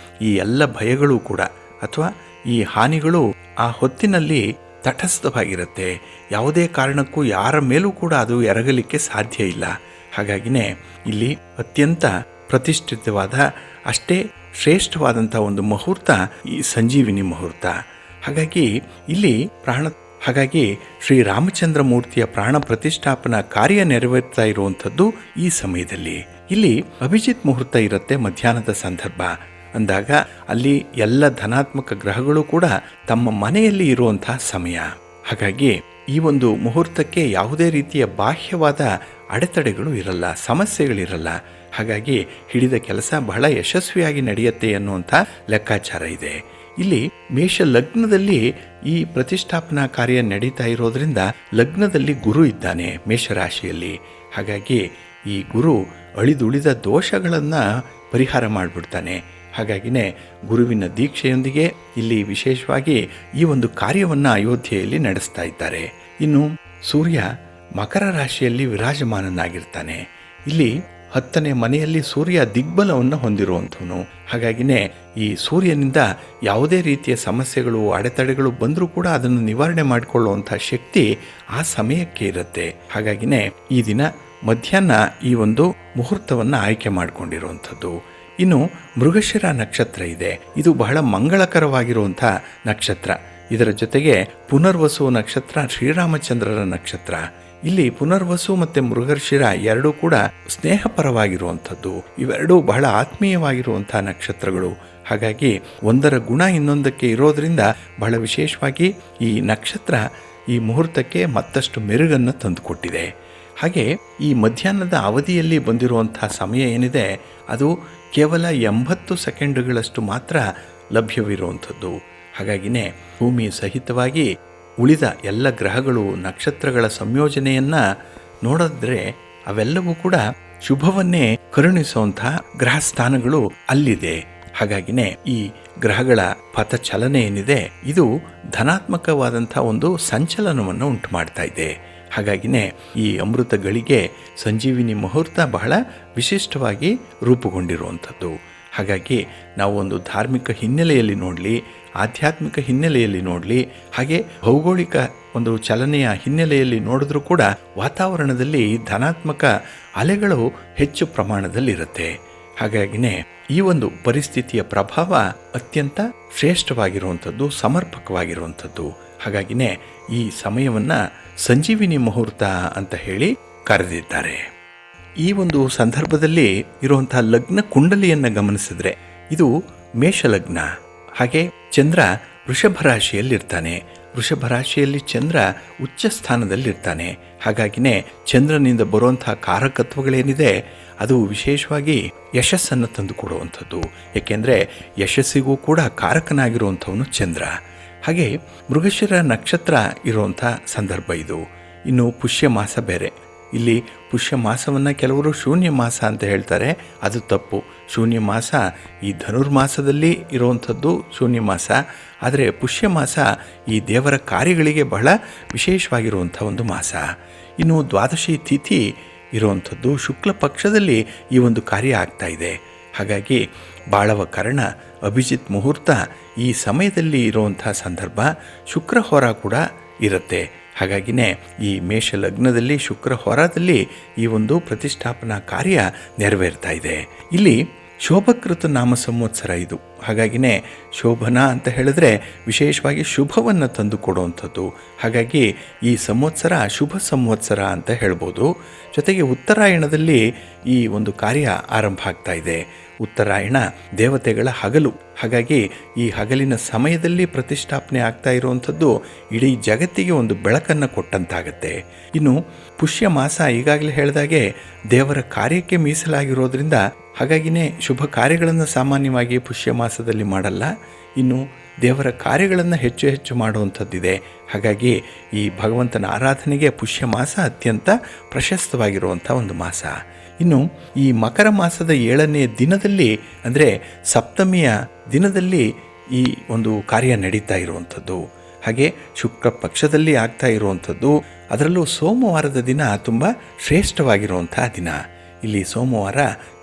ಈ ಎಲ್ಲ ಭಯಗಳು ಕೂಡ ಅಥವಾ ಈ ಹಾನಿಗಳು ಆ ಹೊತ್ತಿನಲ್ಲಿ ತಟಸ್ಥವಾಗಿರುತ್ತೆ. ಯಾವುದೇ ಕಾರಣಕ್ಕೂ ಯಾರ ಮೇಲೂ ಕೂಡ ಅದು ಎರಗಲಿಕ್ಕೆ ಸಾಧ್ಯ ಇಲ್ಲ. ಹಾಗಾಗಿನೇ ಇಲ್ಲಿ ಅತ್ಯಂತ ಪ್ರತಿಷ್ಠಿತವಾದ, ಅಷ್ಟೇ ಶ್ರೇಷ್ಠವಾದಂಥ ಒಂದು ಮುಹೂರ್ತ ಈ ಸಂಜೀವಿನಿ ಮುಹೂರ್ತ. ಹಾಗಾಗಿ ಶ್ರೀರಾಮಚಂದ್ರ ಮೂರ್ತಿಯ ಪ್ರಾಣ ಪ್ರತಿಷ್ಠಾಪನಾ ಕಾರ್ಯ ನೆರವೇರ್ತಾ ಇರುವಂಥದ್ದು ಈ ಸಮಯದಲ್ಲಿ. ಇಲ್ಲಿ ಅಭಿಜಿತ್ ಮುಹೂರ್ತ ಇರುತ್ತೆ ಮಧ್ಯಾಹ್ನದ ಸಂದರ್ಭ ಅಂದಾಗ ಅಲ್ಲಿ ಎಲ್ಲ ಧನಾತ್ಮಕ ಗ್ರಹಗಳು ಕೂಡ ತಮ್ಮ ಮನೆಯಲ್ಲಿ ಇರುವಂತಹ ಸಮಯ. ಹಾಗಾಗಿ ಈ ಒಂದು ಮುಹೂರ್ತಕ್ಕೆ ಯಾವುದೇ ರೀತಿಯ ಬಾಹ್ಯವಾದ ಅಡೆತಡೆಗಳು ಇರಲ್ಲ, ಸಮಸ್ಯೆಗಳಿರಲ್ಲ. ಹಾಗಾಗಿ ಹಿಡಿದ ಕೆಲಸ ಬಹಳ ಯಶಸ್ವಿಯಾಗಿ ನಡೆಯುತ್ತೆ ಅನ್ನುವಂಥ ಲೆಕ್ಕಾಚಾರ ಇದೆ. ಇಲ್ಲಿ ಮೇಷ ಲಗ್ನದಲ್ಲಿ ಈ ಪ್ರತಿಷ್ಠಾಪನಾ ಕಾರ್ಯ ನಡೀತಾ ಇರೋದ್ರಿಂದ ಲಗ್ನದಲ್ಲಿ ಗುರು ಇದ್ದಾನೆ ಮೇಷರಾಶಿಯಲ್ಲಿ. ಹಾಗಾಗಿ ಈ ಗುರು ಅಳಿದುಳಿದ ದೋಷಗಳನ್ನು ಪರಿಹಾರ ಮಾಡಿಬಿಡ್ತಾನೆ. ಹಾಗಾಗಿನೇ ಗುರುವಿನ ದೀಕ್ಷೆಯೊಂದಿಗೆ ಇಲ್ಲಿ ವಿಶೇಷವಾಗಿ ಈ ಒಂದು ಕಾರ್ಯವನ್ನು ಅಯೋಧ್ಯೆಯಲ್ಲಿ ನಡೆಸ್ತಾ ಇದ್ದಾರೆ. ಇನ್ನು ಸೂರ್ಯ ಮಕರ ರಾಶಿಯಲ್ಲಿ ವಿರಾಜಮಾನನಾಗಿರ್ತಾನೆ. ಇಲ್ಲಿ 10ನೇ ಮನೆಯಲ್ಲಿ ಸೂರ್ಯ ದಿಗ್ಬಲವನ್ನು ಹೊಂದಿರುವಂಥವನು. ಹಾಗಾಗಿನೇ ಈ ಸೂರ್ಯನಿಂದ ಯಾವುದೇ ರೀತಿಯ ಸಮಸ್ಯೆಗಳು, ಅಡೆತಡೆಗಳು ಬಂದರೂ ಕೂಡ ಅದನ್ನು ನಿವಾರಣೆ ಮಾಡಿಕೊಳ್ಳುವಂಥ ಶಕ್ತಿ ಆ ಸಮಯಕ್ಕೆ ಇರುತ್ತೆ. ಹಾಗಾಗಿನೇ ಈ ದಿನ ಮಧ್ಯಾಹ್ನ ಈ ಒಂದು ಮುಹೂರ್ತವನ್ನು ಆಯ್ಕೆ ಮಾಡಿಕೊಂಡಿರುವಂಥದ್ದು. ಇನ್ನು ಮೃಗಶಿರ ನಕ್ಷತ್ರ ಇದೆ. ಇದು ಬಹಳ ಮಂಗಳಕರವಾಗಿರುವಂಥ ನಕ್ಷತ್ರ. ಇದರ ಜೊತೆಗೆ ಪುನರ್ವಸು ನಕ್ಷತ್ರ ಶ್ರೀರಾಮಚಂದ್ರರ ನಕ್ಷತ್ರ. ಇಲ್ಲಿ ಪುನರ್ವಸು ಮತ್ತು ಮೃಗಶಿರ ಎರಡೂ ಕೂಡ ಸ್ನೇಹಪರವಾಗಿರುವಂಥದ್ದು. ಇವೆರಡೂ ಬಹಳ ಆತ್ಮೀಯವಾಗಿರುವಂಥ ನಕ್ಷತ್ರಗಳು. ಹಾಗಾಗಿ ಒಂದರ ಗುಣ ಇನ್ನೊಂದಕ್ಕೆ ಇರೋದರಿಂದ ಬಹಳ ವಿಶೇಷವಾಗಿ ಈ ನಕ್ಷತ್ರ ಈ ಮುಹೂರ್ತಕ್ಕೆ ಮತ್ತಷ್ಟು ಮೆರುಗನ್ನು ತಂದುಕೊಟ್ಟಿದೆ. ಹಾಗೆ ಈ ಮಧ್ಯಾಹ್ನದ ಅವಧಿಯಲ್ಲಿ ಬಂದಿರುವಂಥ ಸಮಯ ಏನಿದೆ ಅದು ಕೇವಲ 80 ಸೆಕೆಂಡುಗಳಷ್ಟು ಮಾತ್ರ ಲಭ್ಯವಿರುವಂಥದ್ದು. ಹಾಗಾಗಿನೇ ಭೂಮಿ ಸಹಿತವಾಗಿ ಉಳಿದ ಎಲ್ಲ ಗ್ರಹಗಳು, ನಕ್ಷತ್ರಗಳ ಸಂಯೋಜನೆಯನ್ನು ನೋಡಿದ್ರೆ ಅವೆಲ್ಲವೂ ಕೂಡ ಶುಭವನ್ನೇ ಕರುಣಿಸುವಂಥ ಗ್ರಹ ಸ್ಥಾನಗಳು ಅಲ್ಲಿದೆ. ಹಾಗಾಗಿನೇ ಈ ಗ್ರಹಗಳ ಪಥಚಲನೆ ಏನಿದೆ ಇದು ಧನಾತ್ಮಕವಾದಂಥ ಒಂದು ಸಂಚಲನವನ್ನು ಉಂಟು ಮಾಡ್ತಾ ಇದೆ. ಹಾಗಾಗಿನೇ ಈ ಅಮೃತ ಗಳಿಗೆ ಸಂಜೀವಿನಿ ಮುಹೂರ್ತ ಬಹಳ ವಿಶಿಷ್ಟವಾಗಿ ರೂಪುಗೊಂಡಿರುವಂಥದ್ದು. ಹಾಗಾಗಿ ನಾವು ಒಂದು ಧಾರ್ಮಿಕ ಹಿನ್ನೆಲೆಯಲ್ಲಿ ನೋಡಲಿ, ಆಧ್ಯಾತ್ಮಿಕ ಹಿನ್ನೆಲೆಯಲ್ಲಿ ನೋಡಲಿ, ಹಾಗೆ ಭೌಗೋಳಿಕ ಒಂದು ಚಲನೆಯ ಹಿನ್ನೆಲೆಯಲ್ಲಿ ನೋಡಿದ್ರೂ ಕೂಡ ವಾತಾವರಣದಲ್ಲಿ ಧನಾತ್ಮಕ ಅಲೆಗಳು ಹೆಚ್ಚು ಪ್ರಮಾಣದಲ್ಲಿರುತ್ತೆ. ಹಾಗಾಗಿನೇ ಈ ಒಂದು ಪರಿಸ್ಥಿತಿಯ ಪ್ರಭಾವ ಅತ್ಯಂತ ಶ್ರೇಷ್ಠವಾಗಿರುವಂಥದ್ದು, ಸಮರ್ಪಕವಾಗಿರುವಂಥದ್ದು. ಹಾಗಾಗಿನೇ ಈ ಸಮಯವನ್ನು ಸಂಜೀವಿನಿ ಮುಹೂರ್ತ ಅಂತ ಹೇಳಿ ಕರೆದಿದ್ದಾರೆ. ಈ ಒಂದು ಸಂದರ್ಭದಲ್ಲಿ ಇರುವಂತಹ ಲಗ್ನ ಕುಂಡಲಿಯನ್ನು ಗಮನಿಸಿದ್ರೆ ಇದು ಮೇಷಲಗ್ನ. ಹಾಗೆ ಚಂದ್ರ ವೃಷಭ ರಾಶಿಯಲ್ಲಿರ್ತಾನೆ. ವೃಷಭ ರಾಶಿಯಲ್ಲಿ ಚಂದ್ರ ಉಚ್ಚ ಸ್ಥಾನದಲ್ಲಿರ್ತಾನೆ. ಹಾಗಾಗಿನೇ ಚಂದ್ರನಿಂದ ಬರುವಂತಹ ಕಾರಕತ್ವಗಳೇನಿದೆ ಅದು ವಿಶೇಷವಾಗಿ ಯಶಸ್ಸನ್ನು ತಂದುಕೊಡುವಂಥದ್ದು. ಏಕೆಂದರೆ ಯಶಸ್ಸಿಗೂ ಕೂಡ ಕಾರಕನಾಗಿರುವಂಥವನು ಚಂದ್ರ. ಹಾಗೆ ಮೃಗಶಿರ ನಕ್ಷತ್ರ ಇರುವಂಥ ಸಂದರ್ಭ ಇದು. ಇನ್ನು ಪುಷ್ಯ ಮಾಸ ಬೇರೆ. ಇಲ್ಲಿ ಪುಷ್ಯ ಮಾಸವನ್ನು ಕೆಲವರು ಶೂನ್ಯ ಮಾಸ ಅಂತ ಹೇಳ್ತಾರೆ. ಅದು ತಪ್ಪು. ಶೂನ್ಯ ಮಾಸ ಈ ಧನುರ್ಮಾಸದಲ್ಲಿ ಇರುವಂಥದ್ದು ಶೂನ್ಯ ಮಾಸ. ಆದರೆ ಪುಷ್ಯ ಮಾಸ ಈ ದೇವರ ಕಾರ್ಯಗಳಿಗೆ ಬಹಳ ವಿಶೇಷವಾಗಿರುವಂಥ ಒಂದು ಮಾಸ. ಇನ್ನು ದ್ವಾದಶಿ ತಿಥಿ ಇರುವಂಥದ್ದು ಶುಕ್ಲ ಪಕ್ಷದಲ್ಲಿ ಈ ಒಂದು ಕಾರ್ಯ ಆಗ್ತಾ ಇದೆ. ಹಾಗಾಗಿ ಬಾಳವ ಕರ್ಣ ಅಭಿಜಿತ್ ಮುಹೂರ್ತ ಈ ಸಮಯದಲ್ಲಿ ಇರುವಂಥ ಸಂದರ್ಭ. ಶುಕ್ರ ಹೊರ ಕೂಡ ಇರುತ್ತೆ. ಹಾಗಾಗಿನೇ ಈ ಮೇಷ ಲಗ್ನದಲ್ಲಿ ಶುಕ್ರ ಹೊರದಲ್ಲಿ ಈ ಒಂದು ಪ್ರತಿಷ್ಠಾಪನಾ ಕಾರ್ಯ ನೆರವೇರ್ತಾ ಇದೆ. ಇಲ್ಲಿ ಶೋಭಕೃತ ನಾಮ ಸಂವತ್ಸರ ಇದು. ಹಾಗಾಗಿನೇ ಶೋಭನ ಅಂತ ಹೇಳಿದ್ರೆ ವಿಶೇಷವಾಗಿ ಶುಭವನ್ನು ತಂದು ಕೊಡುವಂಥದ್ದು. ಹಾಗಾಗಿ ಈ ಸಂವತ್ಸರ ಶುಭ ಸಂವತ್ಸರ ಅಂತ ಹೇಳ್ಬೋದು. ಜೊತೆಗೆ ಉತ್ತರಾಯಣದಲ್ಲಿ ಈ ಒಂದು ಕಾರ್ಯ ಆರಂಭ ಆಗ್ತಾ ಇದೆ. ಉತ್ತರಾಯಣ ದೇವತೆಗಳ ಹಗಲು. ಹಾಗಾಗಿ ಈ ಹಗಲಿನ ಸಮಯದಲ್ಲಿ ಪ್ರತಿಷ್ಠಾಪನೆ ಆಗ್ತಾ ಇರುವಂಥದ್ದು ಇಡೀ ಜಗತ್ತಿಗೆ ಒಂದು ಬೆಳಕನ್ನು ಕೊಟ್ಟಂತಾಗತ್ತೆ. ಇನ್ನು ಪುಷ್ಯ ಮಾಸ ಈಗಾಗಲೇ ಹೇಳಿದಾಗೆ ದೇವರ ಕಾರ್ಯಕ್ಕೆ ಮೀಸಲಾಗಿರೋದ್ರಿಂದ ಹಾಗಾಗಿನೇ ಶುಭ ಕಾರ್ಯಗಳನ್ನು ಸಾಮಾನ್ಯವಾಗಿ ಪುಷ್ಯ ಮಾಸದಲ್ಲಿ ಮಾಡಲ್ಲ. ಇನ್ನು ದೇವರ ಕಾರ್ಯಗಳನ್ನು ಹೆಚ್ಚು ಹೆಚ್ಚು ಮಾಡುವಂಥದ್ದಿದೆ. ಹಾಗಾಗಿ ಈ ಭಗವಂತನ ಆರಾಧನೆಗೆ ಪುಷ್ಯ ಮಾಸ ಅತ್ಯಂತ ಪ್ರಶಸ್ತವಾಗಿರುವಂಥ ಒಂದು ಮಾಸ. ಇನ್ನು ಈ ಮಕರ ಮಾಸದ 7ನೇ ದಿನದಲ್ಲಿ ಅಂದರೆ ಸಪ್ತಮಿಯ ದಿನದಲ್ಲಿ ಈ ಒಂದು ಕಾರ್ಯ ನಡೀತಾ ಇರುವಂಥದ್ದು. ಹಾಗೆ ಶುಕ್ಲ ಪಕ್ಷದಲ್ಲಿ ಆಗ್ತಾ ಇರುವಂಥದ್ದು. ಅದರಲ್ಲೂ ಸೋಮವಾರದ ದಿನ ತುಂಬ ಶ್ರೇಷ್ಠವಾಗಿರುವಂಥ ದಿನ. ಇಲ್ಲಿ ಸೋಮವಾರ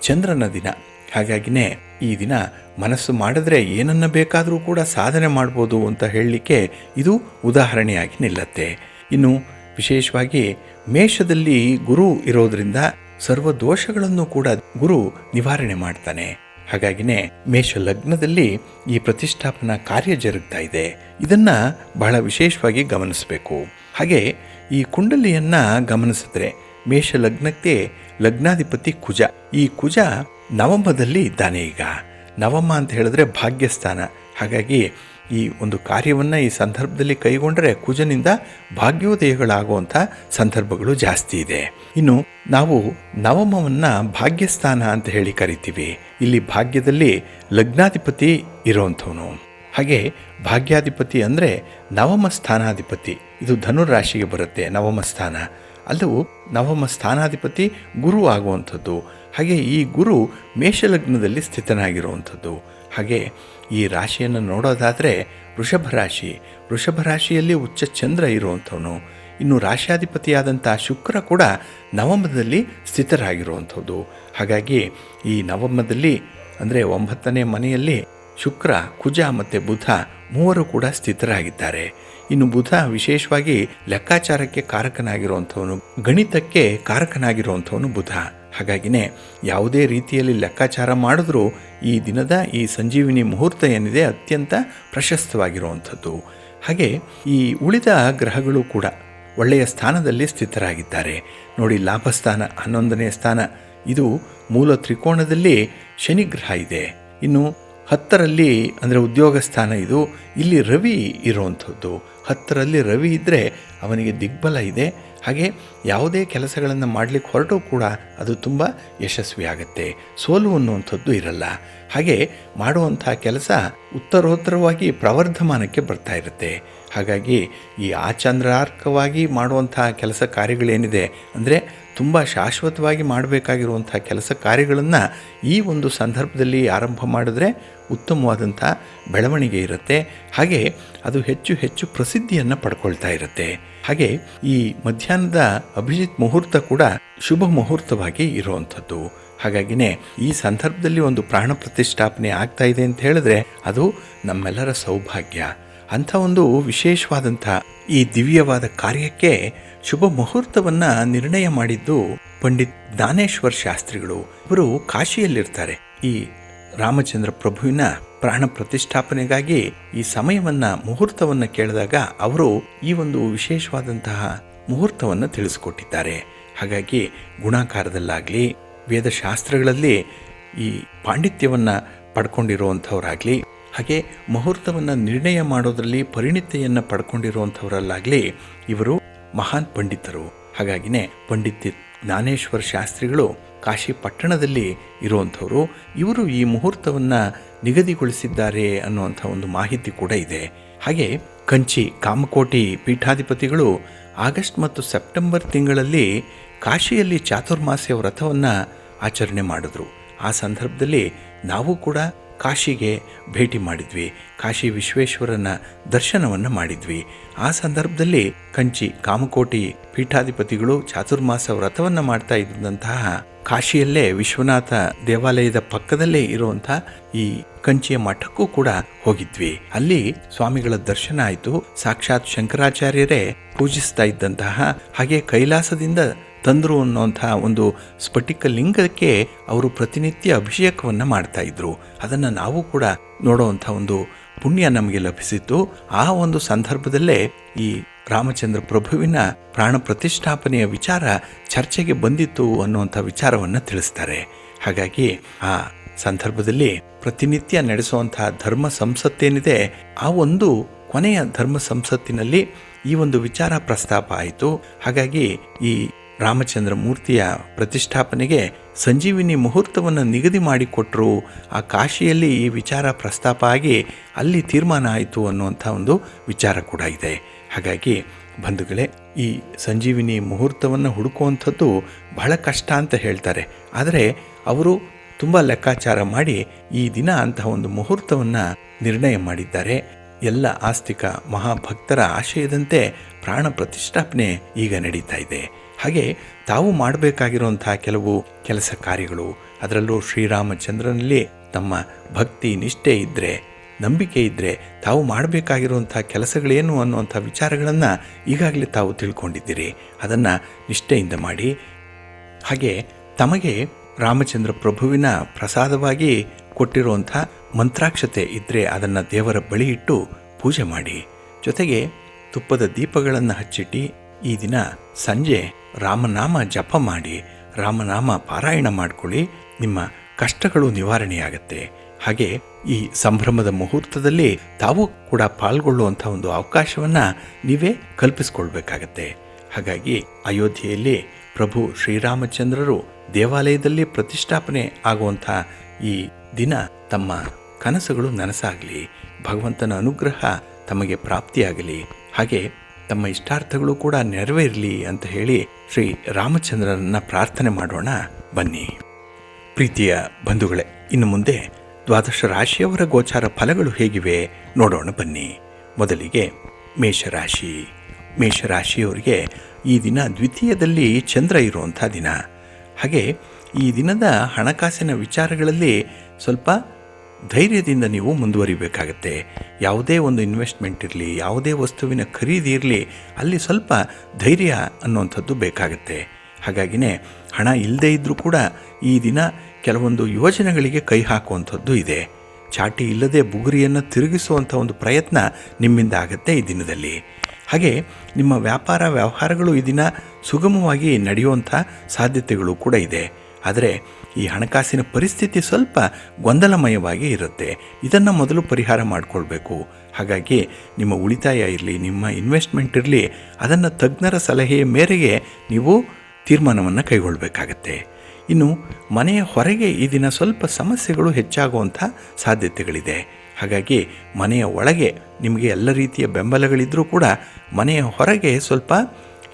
ಚಂದ್ರನ ದಿನ. ಹಾಗಾಗಿನೇ ಈ ದಿನ ಮನಸ್ಸು ಮಾಡಿದ್ರೆ ಏನನ್ನ ಬೇಕಾದರೂ ಕೂಡ ಸಾಧನೆ ಮಾಡ್ಬೋದು ಅಂತ ಹೇಳಲಿಕ್ಕೆ ಇದು ಉದಾಹರಣೆಯಾಗಿ ನಿಲ್ಲತ್ತೆ. ಇನ್ನು ವಿಶೇಷವಾಗಿ ಮೇಷದಲ್ಲಿ ಗುರು ಇರೋದ್ರಿಂದ ಸರ್ವ ದೋಷಗಳನ್ನು ಕೂಡ ಗುರು ನಿವಾರಣೆ ಮಾಡ್ತಾನೆ. ಹಾಗಾಗಿನೇ ಮೇಷ ಲಗ್ನದಲ್ಲಿ ಈ ಪ್ರತಿಷ್ಠಾಪನಾ ಕಾರ್ಯ ಜರುಗ್ತಾ ಇದೆ. ಇದನ್ನ ಬಹಳ ವಿಶೇಷವಾಗಿ ಗಮನಿಸಬೇಕು. ಹಾಗೆ ಈ ಕುಂಡಲಿಯನ್ನ ಗಮನಿಸಿದ್ರೆ ಮೇಷ ಲಗ್ನಕ್ಕೆ ಲಗ್ನಾಧಿಪತಿ ಕುಜ. ಈ ಕುಜ ನವಮದಲ್ಲಿ ಇದ್ದಾನೆ. ಈಗ ನವಮ ಅಂತ ಹೇಳಿದ್ರೆ ಭಾಗ್ಯಸ್ಥಾನ. ಹಾಗಾಗಿ ಈ ಒಂದು ಕಾರ್ಯವನ್ನು ಈ ಸಂದರ್ಭದಲ್ಲಿ ಕೈಗೊಂಡರೆ ಕುಜನಿಂದ ಭಾಗ್ಯೋದಯಗಳಾಗುವಂಥ ಸಂದರ್ಭಗಳು ಜಾಸ್ತಿ ಇದೆ. ಇನ್ನು ನಾವು ನವಮವನ್ನು ಭಾಗ್ಯಸ್ಥಾನ ಅಂತ ಹೇಳಿ ಕರಿತೀವಿ. ಇಲ್ಲಿ ಭಾಗ್ಯದಲ್ಲಿ ಲಗ್ನಾಧಿಪತಿ ಇರುವಂಥವನು. ಹಾಗೆ ಭಾಗ್ಯಾಧಿಪತಿ ಅಂದರೆ ನವಮ ಸ್ಥಾನಾಧಿಪತಿ. ಇದು ಧನುರಾಶಿಗೆ ಬರುತ್ತೆ ನವಮ ಸ್ಥಾನ. ಅದು ನವಮ ಸ್ಥಾನಾಧಿಪತಿ ಗುರು ಆಗುವಂಥದ್ದು. ಹಾಗೆ ಈ ಗುರು ಮೇಷಲಗ್ನದಲ್ಲಿ ಸ್ಥಿತನಾಗಿರುವಂಥದ್ದು. ಹಾಗೆ ಈ ರಾಶಿಯನ್ನು ನೋಡೋದಾದರೆ ವೃಷಭ ರಾಶಿ. ವೃಷಭ ರಾಶಿಯಲ್ಲಿ ಉಚ್ಚ ಚಂದ್ರ ಇರುವಂಥವನು. ಇನ್ನು ರಾಶ್ಯಾಧಿಪತಿಯಾದಂಥ ಶುಕ್ರ ಕೂಡ ನವಮದಲ್ಲಿ ಸ್ಥಿತರಾಗಿರುವಂಥದ್ದು. ಹಾಗಾಗಿ ಈ ನವಮದಲ್ಲಿ ಅಂದರೆ 9ನೇ ಮನೆಯಲ್ಲಿ ಶುಕ್ರ, ಕುಜ ಮತ್ತು ಬುಧ ಮೂವರು ಕೂಡ ಸ್ಥಿತರಾಗಿದ್ದಾರೆ. ಇನ್ನು ಬುಧ ವಿಶೇಷವಾಗಿ ಲೆಕ್ಕಾಚಾರಕ್ಕೆ ಕಾರಕನಾಗಿರುವಂಥವನು, ಗಣಿತಕ್ಕೆ ಕಾರಕನಾಗಿರುವಂಥವನು ಬುಧ. ಹಾಗಾಗಿನೇ ಯಾವುದೇ ರೀತಿಯಲ್ಲಿ ಲೆಕ್ಕಾಚಾರ ಮಾಡಿದ್ರೂ ಈ ದಿನದ ಈ ಸಂಜೀವಿನಿ ಮುಹೂರ್ತ ಏನಿದೆ ಅತ್ಯಂತ ಪ್ರಶಸ್ತವಾಗಿರುವಂಥದ್ದು. ಹಾಗೆ ಈ ಉಳಿದ ಗ್ರಹಗಳು ಕೂಡ ಒಳ್ಳೆಯ ಸ್ಥಾನದಲ್ಲಿ ಸ್ಥಿತರಾಗಿದ್ದಾರೆ. ನೋಡಿ, ಲಾಭಸ್ಥಾನ 11ನೇ ಸ್ಥಾನ, ಇದು ಮೂಲ ತ್ರಿಕೋಣದಲ್ಲಿ ಶನಿ ಗ್ರಹ ಇದೆ. ಇನ್ನು 10ರಲ್ಲಿ ಅಂದರೆ ಉದ್ಯೋಗ ಸ್ಥಾನ ಇದು. ಇಲ್ಲಿ ರವಿ ಇರುವಂಥದ್ದು. 10ರಲ್ಲಿ ರವಿ ಇದ್ದರೆ ಅವನಿಗೆ ದಿಗ್ಬಲ ಇದೆ. ಹಾಗೆ ಯಾವುದೇ ಕೆಲಸಗಳನ್ನು ಮಾಡಲಿಕ್ಕೆ ಹೊರಟೂ ಕೂಡ ಅದು ತುಂಬ ಯಶಸ್ವಿಯಾಗತ್ತೆ. ಸೋಲು ಅನ್ನುವಂಥದ್ದು ಇರಲ್ಲ. ಹಾಗೆ ಮಾಡುವಂಥ ಕೆಲಸ ಉತ್ತರೋತ್ತರವಾಗಿ ಪ್ರವರ್ಧಮಾನಕ್ಕೆ ಬರ್ತಾ ಇರುತ್ತೆ. ಹಾಗಾಗಿ ಈ ಆಚಂದ್ರಾರ್ಕವಾಗಿ ಮಾಡುವಂಥ ಕೆಲಸ ಕಾರ್ಯಗಳೇನಿದೆ ಅಂದರೆ ತುಂಬ ಶಾಶ್ವತವಾಗಿ ಮಾಡಬೇಕಾಗಿರುವಂಥ ಕೆಲಸ ಕಾರ್ಯಗಳನ್ನು ಈ ಒಂದು ಸಂದರ್ಭದಲ್ಲಿ ಆರಂಭ ಮಾಡಿದ್ರೆ ಉತ್ತಮವಾದಂಥ ಬೆಳವಣಿಗೆ ಇರುತ್ತೆ. ಹಾಗೆ ಅದು ಹೆಚ್ಚು ಹೆಚ್ಚು ಪ್ರಸಿದ್ಧಿಯನ್ನು ಪಡ್ಕೊಳ್ತಾ ಇರುತ್ತೆ. ಹಾಗೆ ಈ ಮಧ್ಯಾಹ್ನದ ಅಭಿಜಿತ್ ಮುಹೂರ್ತ ಕೂಡ ಶುಭ ಮುಹೂರ್ತವಾಗಿ ಇರುವಂಥದ್ದು. ಹಾಗಾಗಿನೇ ಈ ಸಂದರ್ಭದಲ್ಲಿ ಒಂದು ಪ್ರಾಣ ಪ್ರತಿಷ್ಠಾಪನೆ ಆಗ್ತಾ ಇದೆ ಅಂತ ಹೇಳಿದ್ರೆ ಅದು ನಮ್ಮೆಲ್ಲರ ಸೌಭಾಗ್ಯ. ಅಂಥ ಒಂದು ವಿಶೇಷವಾದಂಥ ಈ ದಿವ್ಯವಾದ ಕಾರ್ಯಕ್ಕೆ ಶುಭ ಮುಹೂರ್ತವನ್ನು ನಿರ್ಣಯ ಮಾಡಿದ್ದು ಪಂಡಿತ್ ಜ್ಞಾನೇಶ್ವರ್ ಶಾಸ್ತ್ರಿಗಳು. ಇವರು ಕಾಶಿಯಲ್ಲಿರ್ತಾರೆ. ಈ ರಾಮಚಂದ್ರ ಪ್ರಭುವಿನ ಪ್ರಾಣ ಪ್ರತಿಷ್ಠಾಪನೆಗಾಗಿ ಈ ಸಮಯವನ್ನು ಮುಹೂರ್ತವನ್ನು ಕೇಳಿದಾಗ ಅವರು ಈ ಒಂದು ವಿಶೇಷವಾದಂತಹ ಮುಹೂರ್ತವನ್ನು ತಿಳಿಸಿಕೊಟ್ಟಿದ್ದಾರೆ. ಹಾಗಾಗಿ ಗುಣಾಕಾರದಲ್ಲಾಗಲಿ, ವೇದಶಾಸ್ತ್ರಗಳಲ್ಲಿ ಈ ಪಾಂಡಿತ್ಯವನ್ನು ಪಡ್ಕೊಂಡಿರುವಂಥವರಾಗಲಿ, ಹಾಗೆ ಮುಹೂರ್ತವನ್ನು ನಿರ್ಣಯ ಮಾಡೋದರಲ್ಲಿ ಪರಿಣಿತಿಯನ್ನು ಪಡ್ಕೊಂಡಿರುವಂಥವರಲ್ಲಾಗಲಿ ಇವರು ಮಹಾನ್ ಪಂಡಿತರು. ಹಾಗಾಗಿನೇ ಪಂಡಿತ್ ಜ್ಞಾನೇಶ್ವರ ಶಾಸ್ತ್ರಿಗಳು ಕಾಶಿ ಪಟ್ಟಣದಲ್ಲಿ ಇರುವಂಥವರು. ಇವರು ಈ ಮುಹೂರ್ತವನ್ನು ನಿಗದಿಗೊಳಿಸಿದ್ದಾರೆ ಅನ್ನುವಂಥ ಒಂದು ಮಾಹಿತಿ ಕೂಡ ಇದೆ. ಹಾಗೆ ಕಂಚಿ ಕಾಮಕೋಟಿ ಪೀಠಾಧಿಪತಿಗಳು ಆಗಸ್ಟ್ ಮತ್ತು ಸೆಪ್ಟೆಂಬರ್ ತಿಂಗಳಲ್ಲಿ ಕಾಶಿಯಲ್ಲಿ ಚಾತುರ್ಮಾಸ್ಯ ವ್ರತವನ್ನು ಆಚರಣೆ ಮಾಡಿದ್ರು. ಆ ಸಂದರ್ಭದಲ್ಲಿ ನಾವು ಕೂಡ ಕಾಶಿಗೆ ಭೇಟಿ ಮಾಡಿದ್ವಿ, ಕಾಶಿ ವಿಶ್ವೇಶ್ವರನ ದರ್ಶನವನ್ನು ಮಾಡಿದ್ವಿ. ಆ ಸಂದರ್ಭದಲ್ಲಿ ಕಂಚಿ ಕಾಮಕೋಟಿ ಪೀಠಾಧಿಪತಿಗಳು ಚಾತುರ್ಮಾಸ ವ್ರತವನ್ನು ಮಾಡ್ತಾ ಇದ್ದಂತಹ ಕಾಶಿಯಲ್ಲೇ ವಿಶ್ವನಾಥ ದೇವಾಲಯದ ಪಕ್ಕದಲ್ಲೇ ಇರುವಂಥ ಈ ಕಂಚಿಯ ಮಠಕ್ಕೂ ಕೂಡ ಹೋಗಿದ್ವಿ. ಅಲ್ಲಿ ಸ್ವಾಮಿಗಳ ದರ್ಶನ ಆಯಿತು. ಸಾಕ್ಷಾತ್ ಶಂಕರಾಚಾರ್ಯರೇ ಪೂಜಿಸ್ತಾ ಇದ್ದಂತಹ, ಹಾಗೆ ಕೈಲಾಸದಿಂದ ತಂದರು ಅನ್ನುವಂಥ ಒಂದು ಸ್ಫಟಿಕ ಲಿಂಗಕ್ಕೆ ಅವರು ಪ್ರತಿನಿತ್ಯ ಅಭಿಷೇಕವನ್ನು ಮಾಡ್ತಾ ಇದ್ರು. ಅದನ್ನು ನಾವು ಕೂಡ ನೋಡುವಂಥ ಒಂದು ಪುಣ್ಯ ನಮಗೆ ಲಭಿಸಿತ್ತು. ಆ ಒಂದು ಸಂದರ್ಭದಲ್ಲೇ ಈ ರಾಮಚಂದ್ರ ಪ್ರಭುವಿನ ಪ್ರಾಣ ಪ್ರತಿಷ್ಠಾಪನೆಯ ವಿಚಾರ ಚರ್ಚೆಗೆ ಬಂದಿತ್ತು ಅನ್ನುವಂಥ ವಿಚಾರವನ್ನು ತಿಳಿಸ್ತಾರೆ. ಹಾಗಾಗಿ ಆ ಸಂದರ್ಭದಲ್ಲಿ ಪ್ರತಿನಿತ್ಯ ನಡೆಸುವಂತಹ ಧರ್ಮ ಸಂಸತ್ತೇನಿದೆ, ಆ ಒಂದು ಕೊನೆಯ ಧರ್ಮ ಸಂಸತ್ತಿನಲ್ಲಿ ಈ ಒಂದು ವಿಚಾರ ಪ್ರಸ್ತಾಪ ಆಯಿತು. ಹಾಗಾಗಿ ಈ ರಾಮಚಂದ್ರ ಮೂರ್ತಿಯ ಪ್ರತಿಷ್ಠಾಪನೆಗೆ ಸಂಜೀವಿನಿ ಮುಹೂರ್ತವನ್ನು ನಿಗದಿ ಮಾಡಿಕೊಟ್ರು. ಆ ಕಾಶಿಯಲ್ಲಿ ಈ ವಿಚಾರ ಪ್ರಸ್ತಾಪ ಆಗಿ ಅಲ್ಲಿ ತೀರ್ಮಾನ ಆಯಿತು ಅನ್ನುವಂಥ ಒಂದು ವಿಚಾರ ಕೂಡ ಇದೆ. ಹಾಗಾಗಿ ಬಂಧುಗಳೇ, ಈ ಸಂಜೀವಿನಿ ಮುಹೂರ್ತವನ್ನು ಹುಡುಕುವಂಥದ್ದು ಬಹಳ ಕಷ್ಟ ಅಂತ ಹೇಳ್ತಾರೆ. ಆದರೆ ಅವರು ತುಂಬ ಲೆಕ್ಕಾಚಾರ ಮಾಡಿ ಈ ದಿನ ಅಂತಹ ಒಂದು ಮುಹೂರ್ತವನ್ನು ನಿರ್ಣಯ ಮಾಡಿದ್ದಾರೆ. ಎಲ್ಲ ಆಸ್ತಿಕ ಮಹಾಭಕ್ತರ ಆಶಯದಂತೆ ಪ್ರಾಣ ಪ್ರತಿಷ್ಠಾಪನೆ ಈಗ ನಡೀತಾ ಇದೆ. ಹಾಗೆ ತಾವು ಮಾಡಬೇಕಾಗಿರುವಂತಹ ಕೆಲವು ಕೆಲಸ ಕಾರ್ಯಗಳು, ಅದರಲ್ಲೂ ಶ್ರೀರಾಮಚಂದ್ರನಲ್ಲಿ ತಮ್ಮ ಭಕ್ತಿ ನಿಷ್ಠೆ ಇದ್ದರೆ, ನಂಬಿಕೆ ಇದ್ದರೆ ತಾವು ಮಾಡಬೇಕಾಗಿರುವಂಥ ಕೆಲಸಗಳೇನು ಅನ್ನುವಂಥ ವಿಚಾರಗಳನ್ನು ಈಗಾಗಲೇ ತಾವು ತಿಳ್ಕೊಂಡಿದ್ದೀರಿ. ಅದನ್ನು ನಿಷ್ಠೆಯಿಂದ ಮಾಡಿ. ಹಾಗೆ ತಮಗೆ ರಾಮಚಂದ್ರ ಪ್ರಭುವಿನ ಪ್ರಸಾದವಾಗಿ ಕೊಟ್ಟಿರುವಂಥ ಮಂತ್ರಾಕ್ಷತೆ ಇದ್ದರೆ ಅದನ್ನು ದೇವರ ಬಳಿ ಇಟ್ಟು ಪೂಜೆ ಮಾಡಿ. ಜೊತೆಗೆ ತುಪ್ಪದ ದೀಪಗಳನ್ನು ಹಚ್ಚಿಟ್ಟು ಈ ದಿನ ಸಂಜೆ ರಾಮನಾಮ ಜಪ ಮಾಡಿ, ರಾಮನಾಮ ಪಾರಾಯಣ ಮಾಡಿಕೊಳ್ಳಿ. ನಿಮ್ಮ ಕಷ್ಟಗಳು ನಿವಾರಣೆಯಾಗತ್ತೆ. ಹಾಗೆ ಈ ಸಂಭ್ರಮದ ಮುಹೂರ್ತದಲ್ಲಿ ತಾವು ಕೂಡ ಪಾಲ್ಗೊಳ್ಳುವಂಥ ಒಂದು ಅವಕಾಶವನ್ನು ನೀವೇ ಕಲ್ಪಿಸ್ಕೊಳ್ಬೇಕಾಗತ್ತೆ. ಹಾಗಾಗಿ ಅಯೋಧ್ಯೆಯಲ್ಲಿ ಪ್ರಭು ಶ್ರೀರಾಮಚಂದ್ರರು ದೇವಾಲಯದಲ್ಲಿ ಪ್ರತಿಷ್ಠಾಪನೆ ಆಗುವಂಥ ಈ ದಿನ ತಮ್ಮ ಕನಸುಗಳು ನನಸಾಗಲಿ, ಭಗವಂತನ ಅನುಗ್ರಹ ತಮಗೆ ಪ್ರಾಪ್ತಿಯಾಗಲಿ, ಹಾಗೆ ತಮ್ಮ ಇಷ್ಟಾರ್ಥಗಳು ಕೂಡ ನೆರವೇರಲಿ ಅಂತ ಹೇಳಿ ಶ್ರೀ ರಾಮಚಂದ್ರನನ್ನು ಪ್ರಾರ್ಥನೆ ಮಾಡೋಣ. ಬನ್ನಿ ಪ್ರೀತಿಯ ಬಂಧುಗಳೇ, ಇನ್ನು ಮುಂದೆ ದ್ವಾದಶ ರಾಶಿಯವರ ಗೋಚಾರ ಫಲಗಳು ಹೇಗಿವೆ ನೋಡೋಣ ಬನ್ನಿ. ಮೊದಲಿಗೆ ಮೇಷರಾಶಿ. ಮೇಷರಾಶಿಯವರಿಗೆ ಈ ದಿನ ದ್ವಿತೀಯದಲ್ಲಿ ಚಂದ್ರ ಇರುವಂಥ ದಿನ. ಹಾಗೆ ಈ ದಿನದ ಹಣಕಾಸಿನ ವಿಚಾರಗಳಲ್ಲಿ ಸ್ವಲ್ಪ ಧೈರ್ಯದಿಂದ ನೀವು ಮುಂದುವರಿಬೇಕಾಗತ್ತೆ. ಯಾವುದೇ ಒಂದು ಇನ್ವೆಸ್ಟ್ಮೆಂಟ್ ಇರಲಿ, ಯಾವುದೇ ವಸ್ತುವಿನ ಖರೀದಿ ಇರಲಿ, ಅಲ್ಲಿ ಸ್ವಲ್ಪ ಧೈರ್ಯ ಅನ್ನುವಂಥದ್ದು ಬೇಕಾಗತ್ತೆ. ಹಾಗಾಗಿನೇ ಹಣ ಇಲ್ಲದೇ ಇದ್ದರೂ ಕೂಡ ಈ ದಿನ ಕೆಲವೊಂದು ಯೋಜನೆಗಳಿಗೆ ಕೈ ಹಾಕುವಂಥದ್ದು ಇದೆ. ಚಾಟಿ ಇಲ್ಲದೆ ಬುಗುರಿಯನ್ನು ತಿರುಗಿಸುವಂಥ ಒಂದು ಪ್ರಯತ್ನ ನಿಮ್ಮಿಂದ ಆಗುತ್ತೆ ಈ ದಿನದಲ್ಲಿ. ಹಾಗೆ ನಿಮ್ಮ ವ್ಯಾಪಾರ ವ್ಯವಹಾರಗಳು ಈ ದಿನ ಸುಗಮವಾಗಿ ನಡೆಯುವಂಥ ಸಾಧ್ಯತೆಗಳು ಕೂಡ ಇದೆ. ಆದರೆ ಈ ಹಣಕಾಸಿನ ಪರಿಸ್ಥಿತಿ ಸ್ವಲ್ಪ ಗೊಂದಲಮಯವಾಗಿ ಇರುತ್ತೆ. ಇದನ್ನು ಮೊದಲು ಪರಿಹಾರ ಮಾಡಿಕೊಳ್ಬೇಕು. ಹಾಗಾಗಿ ನಿಮ್ಮ ಉಳಿತಾಯ ಇರಲಿ, ನಿಮ್ಮ ಇನ್ವೆಸ್ಟ್ಮೆಂಟ್ ಇರಲಿ, ಅದನ್ನು ತಜ್ಞರ ಸಲಹೆಯ ಮೇರೆಗೆ ನೀವು ತೀರ್ಮಾನವನ್ನು ಕೈಗೊಳ್ಳಬೇಕಾಗತ್ತೆ. ಇನ್ನು ಮನೆಯ ಹೊರಗೆ ಈ ದಿನ ಸ್ವಲ್ಪ ಸಮಸ್ಯೆಗಳು ಹೆಚ್ಚಾಗುವಂಥ ಸಾಧ್ಯತೆಗಳಿದೆ. ಹಾಗಾಗಿ ಮನೆಯ ಒಳಗೆ ನಿಮಗೆ ಎಲ್ಲ ರೀತಿಯ ಬೆಂಬಲಗಳಿದ್ದರೂ ಕೂಡ ಮನೆಯ ಹೊರಗೆ ಸ್ವಲ್ಪ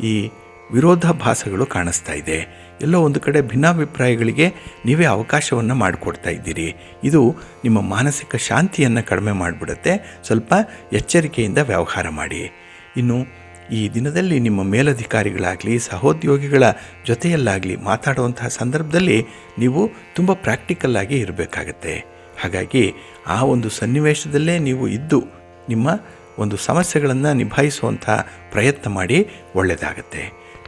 ಈ ವಿರೋಧಾಭಾಸಗಳು ಕಾಣಿಸ್ತಾ ಇದೆ. ಎಲ್ಲೋ ಒಂದು ಕಡೆ ಭಿನ್ನಾಭಿಪ್ರಾಯಗಳಿಗೆ ನೀವೇ ಅವಕಾಶವನ್ನು ಮಾಡಿಕೊಡ್ತಾ ಇದ್ದೀರಿ. ಇದು ನಿಮ್ಮ ಮಾನಸಿಕ ಶಾಂತಿಯನ್ನು ಕಡಿಮೆ ಮಾಡಿಬಿಡುತ್ತೆ. ಸ್ವಲ್ಪ ಎಚ್ಚರಿಕೆಯಿಂದ ವ್ಯವಹಾರ ಮಾಡಿ. ಇನ್ನು ಈ ದಿನದಲ್ಲಿ ನಿಮ್ಮ ಮೇಲಧಿಕಾರಿಗಳಾಗಲಿ, ಸಹೋದ್ಯೋಗಿಗಳ ಜೊತೆಯಲ್ಲಾಗಲಿ ಮಾತಾಡುವಂತಹ ಸಂದರ್ಭದಲ್ಲಿ ನೀವು ತುಂಬ ಪ್ರಾಕ್ಟಿಕಲ್ಲಾಗಿ ಇರಬೇಕಾಗತ್ತೆ. ಹಾಗಾಗಿ ಆ ಒಂದು ಸನ್ನಿವೇಶದಲ್ಲೇ ನೀವು ಇದ್ದು ನಿಮ್ಮ ಒಂದು ಸಮಸ್ಯೆಗಳನ್ನು ನಿಭಾಯಿಸುವಂಥ ಪ್ರಯತ್ನ ಮಾಡಿ, ಒಳ್ಳೆಯದಾಗತ್ತೆ.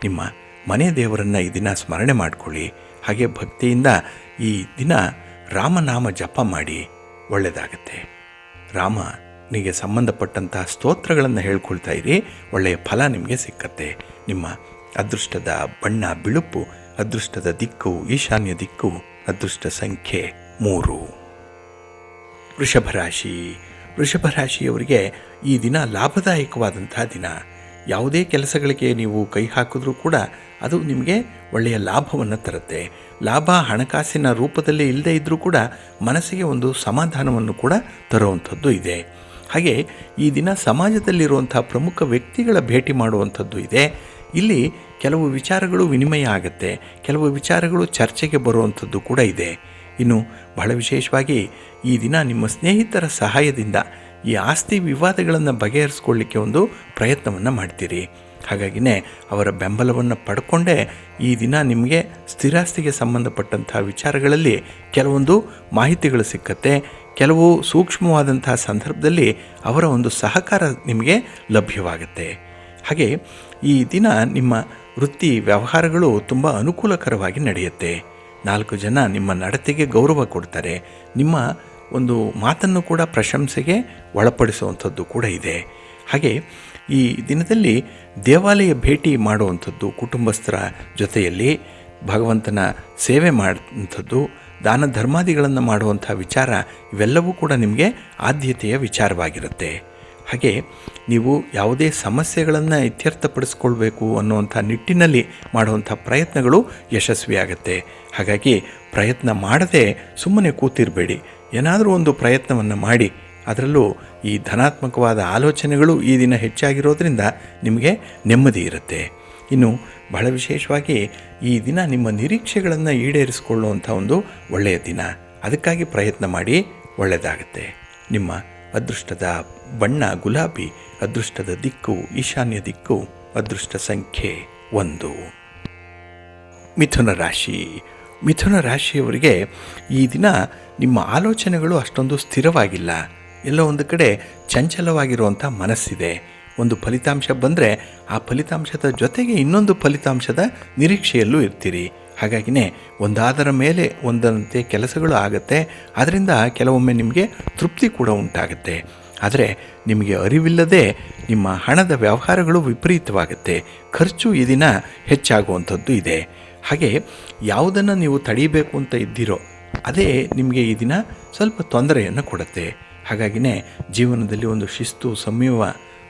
ನಿಮ್ಮ ಮನೆ ದೇವರನ್ನು ಈ ದಿನ ಸ್ಮರಣೆ ಮಾಡಿಕೊಳ್ಳಿ. ಹಾಗೆ ಭಕ್ತಿಯಿಂದ ಈ ದಿನ ರಾಮನಾಮ ಜಪ ಮಾಡಿ, ಒಳ್ಳೆಯದಾಗತ್ತೆ. ರಾಮನಿಗೆ ಸಂಬಂಧಪಟ್ಟಂತಹ ಸ್ತೋತ್ರಗಳನ್ನು ಹೇಳ್ಕೊಳ್ತಾ ಇರಿ, ಒಳ್ಳೆಯ ಫಲ ನಿಮಗೆ ಸಿಕ್ಕತ್ತೆ. ನಿಮ್ಮ ಅದೃಷ್ಟದ ಬಣ್ಣ ಬಿಳುಪು, ಅದೃಷ್ಟದ ದಿಕ್ಕು ಈಶಾನ್ಯ ದಿಕ್ಕು, ಅದೃಷ್ಟ ಸಂಖ್ಯೆ 3. ವೃಷಭ ರಾಶಿ. ವೃಷಭ ರಾಶಿಯವರಿಗೆ ಈ ದಿನ ಲಾಭದಾಯಕವಾದಂಥ ದಿನ. ಯಾವುದೇ ಕೆಲಸಗಳಿಗೆ ನೀವು ಕೈ ಹಾಕಿದ್ರೂ ಕೂಡ ಅದು ನಿಮಗೆ ಒಳ್ಳೆಯ ಲಾಭವನ್ನು ತರುತ್ತೆ. ಲಾಭ ಹಣಕಾಸಿನ ರೂಪದಲ್ಲಿ ಇಲ್ಲದೇ ಇದ್ದರೂ ಕೂಡ ಮನಸ್ಸಿಗೆ ಒಂದು ಸಮಾಧಾನವನ್ನು ಕೂಡ ತರುವಂಥದ್ದು ಇದೆ. ಹಾಗೆ ಈ ದಿನ ಸಮಾಜದಲ್ಲಿರುವಂಥ ಪ್ರಮುಖ ವ್ಯಕ್ತಿಗಳ ಭೇಟಿ ಮಾಡುವಂಥದ್ದು ಇದೆ. ಇಲ್ಲಿ ಕೆಲವು ವಿಚಾರಗಳು ವಿನಿಮಯ ಆಗುತ್ತೆ, ಕೆಲವು ವಿಚಾರಗಳು ಚರ್ಚೆಗೆ ಬರುವಂಥದ್ದು ಕೂಡ ಇದೆ. ಇನ್ನು ಬಹಳ ವಿಶೇಷವಾಗಿ ಈ ದಿನ ನಿಮ್ಮ ಸ್ನೇಹಿತರ ಸಹಾಯದಿಂದ ಈ ಆಸ್ತಿ ವಿವಾದಗಳನ್ನು ಬಗೆಹರಿಸ್ಕೊಳ್ಳಿಕ್ಕೆ ಒಂದು ಪ್ರಯತ್ನವನ್ನು ಮಾಡ್ತೀರಿ. ಹಾಗಾಗಿನೇ ಅವರ ಬೆಂಬಲವನ್ನು ಪಡ್ಕೊಂಡೇ ಈ ದಿನ ನಿಮಗೆ ಸ್ಥಿರಾಸ್ತಿಗೆ ಸಂಬಂಧಪಟ್ಟಂಥ ವಿಚಾರಗಳಲ್ಲಿ ಕೆಲವೊಂದು ಮಾಹಿತಿಗಳು ಸಿಕ್ಕತ್ತೆ. ಕೆಲವು ಸೂಕ್ಷ್ಮವಾದಂಥ ಸಂದರ್ಭದಲ್ಲಿ ಅವರ ಒಂದು ಸಹಕಾರ ನಿಮಗೆ ಲಭ್ಯವಾಗುತ್ತೆ. ಹಾಗೆ ಈ ದಿನ ನಿಮ್ಮ ವೃತ್ತಿ ವ್ಯವಹಾರಗಳು ತುಂಬ ಅನುಕೂಲಕರವಾಗಿ ನಡೆಯುತ್ತೆ. 4 ಜನ ನಿಮ್ಮ ನಡತೆಗೆ ಗೌರವ ಕೊಡ್ತಾರೆ. ನಿಮ್ಮ ಒಂದು ಮಾತನ್ನು ಕೂಡ ಪ್ರಶಂಸೆಗೆ ಒಳಪಡಿಸುವಂಥದ್ದು ಕೂಡ ಇದೆ. ಹಾಗೆ ಈ ದಿನದಲ್ಲಿ ದೇವಾಲಯ ಭೇಟಿ ಮಾಡುವಂಥದ್ದು, ಕುಟುಂಬಸ್ಥರ ಜೊತೆಯಲ್ಲಿ ಭಗವಂತನ ಸೇವೆ ಮಾಡುವಂಥದ್ದು, ದಾನ ಧರ್ಮಾದಿಗಳನ್ನು ಮಾಡುವಂಥ ವಿಚಾರ, ಇವೆಲ್ಲವೂ ಕೂಡ ನಿಮಗೆ ಆದ್ಯತೆಯ ವಿಚಾರವಾಗಿರುತ್ತೆ. ಹಾಗೆ ನೀವು ಯಾವುದೇ ಸಮಸ್ಯೆಗಳನ್ನು ಇತ್ಯರ್ಥಪಡಿಸ್ಕೊಳ್ಬೇಕು ಅನ್ನುವಂಥ ನಿಟ್ಟಿನಲ್ಲಿ ಮಾಡುವಂಥ ಪ್ರಯತ್ನಗಳು ಯಶಸ್ವಿಯಾಗುತ್ತೆ. ಹಾಗಾಗಿ ಪ್ರಯತ್ನ ಮಾಡದೆ ಸುಮ್ಮನೆ ಕೂತಿರಬೇಡಿ. ಏನಾದರೂ ಒಂದು ಪ್ರಯತ್ನವನ್ನು ಮಾಡಿ. ಅದರಲ್ಲೂ ಈ ಧನಾತ್ಮಕವಾದ ಆಲೋಚನೆಗಳು ಈ ದಿನ ಹೆಚ್ಚಾಗಿರೋದ್ರಿಂದ ನಿಮಗೆ ನೆಮ್ಮದಿ ಇರುತ್ತೆ. ಇನ್ನು ಬಹಳ ವಿಶೇಷವಾಗಿ ಈ ದಿನ ನಿಮ್ಮ ನಿರೀಕ್ಷೆಗಳನ್ನು ಈಡೇರಿಸಿಕೊಳ್ಳುವಂಥ ಒಂದು ಒಳ್ಳೆಯ ದಿನ. ಅದಕ್ಕಾಗಿ ಪ್ರಯತ್ನ ಮಾಡಿ, ಒಳ್ಳೆಯದಾಗುತ್ತೆ. ನಿಮ್ಮ ಅದೃಷ್ಟದ ಬಣ್ಣ ಗುಲಾಬಿ, ಅದೃಷ್ಟದ ದಿಕ್ಕು ಈಶಾನ್ಯ ದಿಕ್ಕು, ಅದೃಷ್ಟ ಸಂಖ್ಯೆ 1. ಮಿಥುನ ರಾಶಿ. ಮಿಥುನ ರಾಶಿಯವರಿಗೆ ಈ ದಿನ ನಿಮ್ಮ ಆಲೋಚನೆಗಳು ಅಷ್ಟೊಂದು ಸ್ಥಿರವಾಗಿಲ್ಲ. ಎಲ್ಲೋ ಒಂದು ಕಡೆ ಚಂಚಲವಾಗಿರುವಂಥ ಮನಸ್ಸಿದೆ. ಒಂದು ಫಲಿತಾಂಶ ಬಂದರೆ ಆ ಫಲಿತಾಂಶದ ಜೊತೆಗೆ ಇನ್ನೊಂದು ಫಲಿತಾಂಶದ ನಿರೀಕ್ಷೆಯಲ್ಲೂ ಇರ್ತೀರಿ. ಹಾಗಾಗಿನೇ ಒಂದಾದರ ಮೇಲೆ ಒಂದಂತೆ ಕೆಲಸಗಳು ಆಗುತ್ತೆ. ಅದರಿಂದ ಕೆಲವೊಮ್ಮೆ ನಿಮಗೆ ತೃಪ್ತಿ ಕೂಡ ಉಂಟಾಗುತ್ತೆ. ಆದರೆ ನಿಮಗೆ ಅರಿವಿಲ್ಲದೆ ನಿಮ್ಮ ಹಣದ ವ್ಯವಹಾರಗಳು ವಿಪರೀತವಾಗುತ್ತೆ. ಖರ್ಚು ಈ ದಿನ ಹೆಚ್ಚಾಗುವಂಥದ್ದು ಇದೆ. ಹಾಗೆ ಯಾವುದನ್ನು ನೀವು ತಡೀಬೇಕು ಅಂತ ಇದ್ದೀರೋ ಅದೇ ನಿಮಗೆ ಈ ದಿನ ಸ್ವಲ್ಪ ತೊಂದರೆಯನ್ನು ಕೊಡುತ್ತೆ. ಹಾಗಾಗಿನೇ ಜೀವನದಲ್ಲಿ ಒಂದು ಶಿಸ್ತು ಸಂಯಮ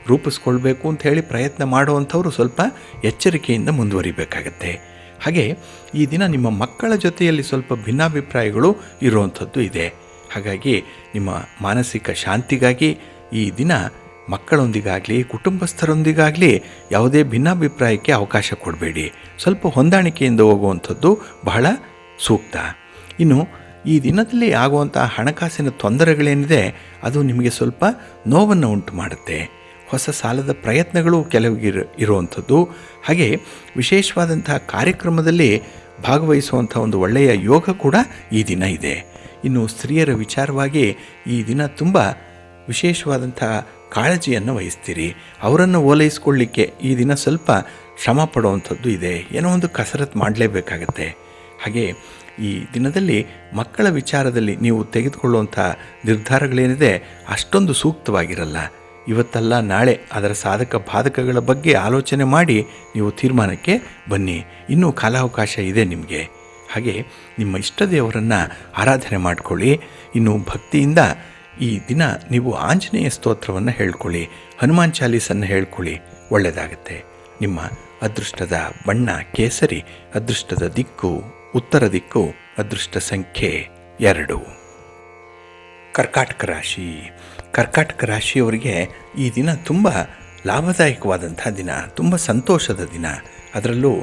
ರೂಪಿಸ್ಕೊಳ್ಬೇಕು ಅಂತ ಹೇಳಿ ಪ್ರಯತ್ನ ಮಾಡುವಂಥವರು ಸ್ವಲ್ಪ ಎಚ್ಚರಿಕೆಯಿಂದ ಮುಂದುವರಿಬೇಕಾಗತ್ತೆ. ಹಾಗೆ ಈ ದಿನ ನಿಮ್ಮ ಮಕ್ಕಳ ಜೊತೆಯಲ್ಲಿ ಸ್ವಲ್ಪ ಭಿನ್ನಾಭಿಪ್ರಾಯಗಳು ಇರುವಂಥದ್ದು ಇದೆ. ಹಾಗಾಗಿ ನಿಮ್ಮ ಮಾನಸಿಕ ಶಾಂತಿಗಾಗಿ ಈ ದಿನ ಮಕ್ಕಳೊಂದಿಗಾಗಲಿ ಕುಟುಂಬಸ್ಥರೊಂದಿಗಾಗಲಿ ಯಾವುದೇ ಭಿನ್ನಾಭಿಪ್ರಾಯಕ್ಕೆ ಅವಕಾಶ ಕೊಡಬೇಡಿ. ಸ್ವಲ್ಪ ಹೊಂದಾಣಿಕೆಯಿಂದ ಹೋಗುವಂಥದ್ದು ಬಹಳ ಸೂಕ್ತ. ಇನ್ನು ಈ ದಿನದಲ್ಲಿ ಆಗುವಂಥ ಹಣಕಾಸಿನ ತೊಂದರೆಗಳೇನಿದೆ ಅದು ನಿಮಗೆ ಸ್ವಲ್ಪ ನೋವನ್ನು ಉಂಟು ಮಾಡುತ್ತೆ. ಹೊಸ ಸಾಲದ ಪ್ರಯತ್ನಗಳು ಕೆಲವಿಗೆ ಇರುವಂಥದ್ದು. ಹಾಗೆ ವಿಶೇಷವಾದಂಥ ಕಾರ್ಯಕ್ರಮದಲ್ಲಿ ಭಾಗವಹಿಸುವಂಥ ಒಂದು ಒಳ್ಳೆಯ ಯೋಗ ಕೂಡ ಈ ದಿನ ಇದೆ. ಇನ್ನು ಸ್ತ್ರೀಯರ ವಿಚಾರವಾಗಿ ಈ ದಿನ ತುಂಬ ವಿಶೇಷವಾದಂಥ ಕಾಳಜಿಯನ್ನು ವಹಿಸ್ತೀರಿ. ಅವರನ್ನು ಓಲೈಸ್ಕೊಳ್ಳಿಕ್ಕೆ ಈ ದಿನ ಸ್ವಲ್ಪ ಶ್ರಮ ಪಡುವಂಥದ್ದು ಇದೆ. ಏನೋ ಒಂದು ಕಸರತ್ತು ಮಾಡಲೇಬೇಕಾಗತ್ತೆ. ಹಾಗೆ ಈ ದಿನದಲ್ಲಿ ಮಕ್ಕಳ ವಿಚಾರದಲ್ಲಿ ನೀವು ತೆಗೆದುಕೊಳ್ಳುವಂಥ ನಿರ್ಧಾರಗಳೇನಿದೆ ಅಷ್ಟೊಂದು ಸೂಕ್ತವಾಗಿರಲ್ಲ. ಇವತ್ತಲ್ಲ ನಾಳೆ ಅದರ ಸಾಧಕ ಬಾಧಕಗಳ ಬಗ್ಗೆ ಆಲೋಚನೆ ಮಾಡಿ ನೀವು ತೀರ್ಮಾನಕ್ಕೆ ಬನ್ನಿ. ಇನ್ನೂ ಕಾಲಾವಕಾಶ ಇದೆ ನಿಮಗೆ. ಹಾಗೆ ನಿಮ್ಮ ಇಷ್ಟ ದೇವರನ್ನು ಆರಾಧನೆ ಮಾಡಿಕೊಳ್ಳಿ. ಇನ್ನು ಭಕ್ತಿಯಿಂದ ಈ ದಿನ ನೀವು ಆಂಜನೇಯ ಸ್ತೋತ್ರವನ್ನು ಹೇಳ್ಕೊಳ್ಳಿ, ಹನುಮಾನ್ ಚಾಲೀಸನ್ನು ಹೇಳ್ಕೊಳ್ಳಿ, ಒಳ್ಳೆಯದಾಗುತ್ತೆ. ನಿಮ್ಮ ಅದೃಷ್ಟದ ಬಣ್ಣ ಕೇಸರಿ, ಅದೃಷ್ಟದ ದಿಕ್ಕು ಉತ್ತರ ದಿಕ್ಕು, ಅದೃಷ್ಟ ಸಂಖ್ಯೆ 2. ಕರ್ಕಾಟಕ ರಾಶಿ. ಕರ್ಕಾಟಕ ರಾಶಿಯವರಿಗೆ ಈ ದಿನ ತುಂಬ ಲಾಭದಾಯಕವಾದಂಥ ದಿನ, ತುಂಬ ಸಂತೋಷದ ದಿನ. ಅದರಲ್ಲೂ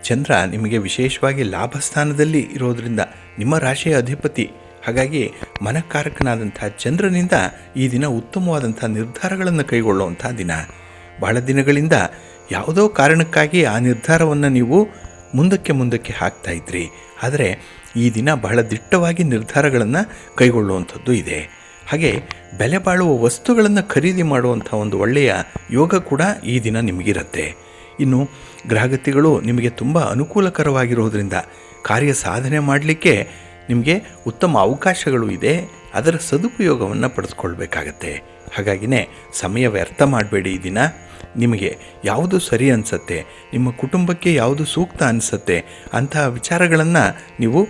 ಚಂದ್ರ ನಿಮಗೆ ವಿಶೇಷವಾಗಿ ಲಾಭಸ್ಥಾನದಲ್ಲಿ ಇರೋದರಿಂದ ನಿಮ್ಮ ರಾಶಿಯ ಅಧಿಪತಿ. ಹಾಗಾಗಿ ಮನಕಾರಕನಾದಂಥ ಚಂದ್ರನಿಂದ ಈ ದಿನ ಉತ್ತಮವಾದಂಥ ನಿರ್ಧಾರಗಳನ್ನು ಕೈಗೊಳ್ಳುವಂಥ ದಿನ. ಬಹಳ ದಿನಗಳಿಂದ ಯಾವುದೋ ಕಾರಣಕ್ಕಾಗಿ ಆ ನಿರ್ಧಾರವನ್ನು ನೀವು ಮುಂದಕ್ಕೆ ಹಾಕ್ತಾ ಇದ್ರಿ. ಆದರೆ ಈ ದಿನ ಬಹಳ ದಿಟ್ಟವಾಗಿ ನಿರ್ಧಾರಗಳನ್ನು ಕೈಗೊಳ್ಳುವಂಥದ್ದು ಇದೆ. ಹಾಗೆ ಬೆಲೆ ಬಾಳುವ ವಸ್ತುಗಳನ್ನು ಖರೀದಿ ಮಾಡುವಂಥ ಒಂದು ಒಳ್ಳೆಯ ಯೋಗ ಕೂಡ ಈ ದಿನ ನಿಮಗಿರುತ್ತೆ. ಇನ್ನು ಗ್ರಹಗತಿಗಳು ನಿಮಗೆ ತುಂಬ ಅನುಕೂಲಕರವಾಗಿರೋದ್ರಿಂದ ಕಾರ್ಯ ಸಾಧನೆ ಮಾಡಲಿಕ್ಕೆ ನಿಮಗೆ ಉತ್ತಮ ಅವಕಾಶಗಳು ಇದೆ. ಅದರ ಸದುಪಯೋಗವನ್ನು ಪಡೆದುಕೊಳ್ಬೇಕಾಗತ್ತೆ. ಹಾಗಾಗಿನೇ ಸಮಯ ವ್ಯರ್ಥ ಮಾಡಬೇಡಿ. ಈ ದಿನ ನಿಮಗೆ ಯಾವುದು ಸರಿ ಅನಿಸುತ್ತೆ, ನಿಮ್ಮ ಕುಟುಂಬಕ್ಕೆ ಯಾವುದು ಸೂಕ್ತ ಅನಿಸುತ್ತೆ ಅಂತಹ ವಿಚಾರಗಳನ್ನು ನೀವು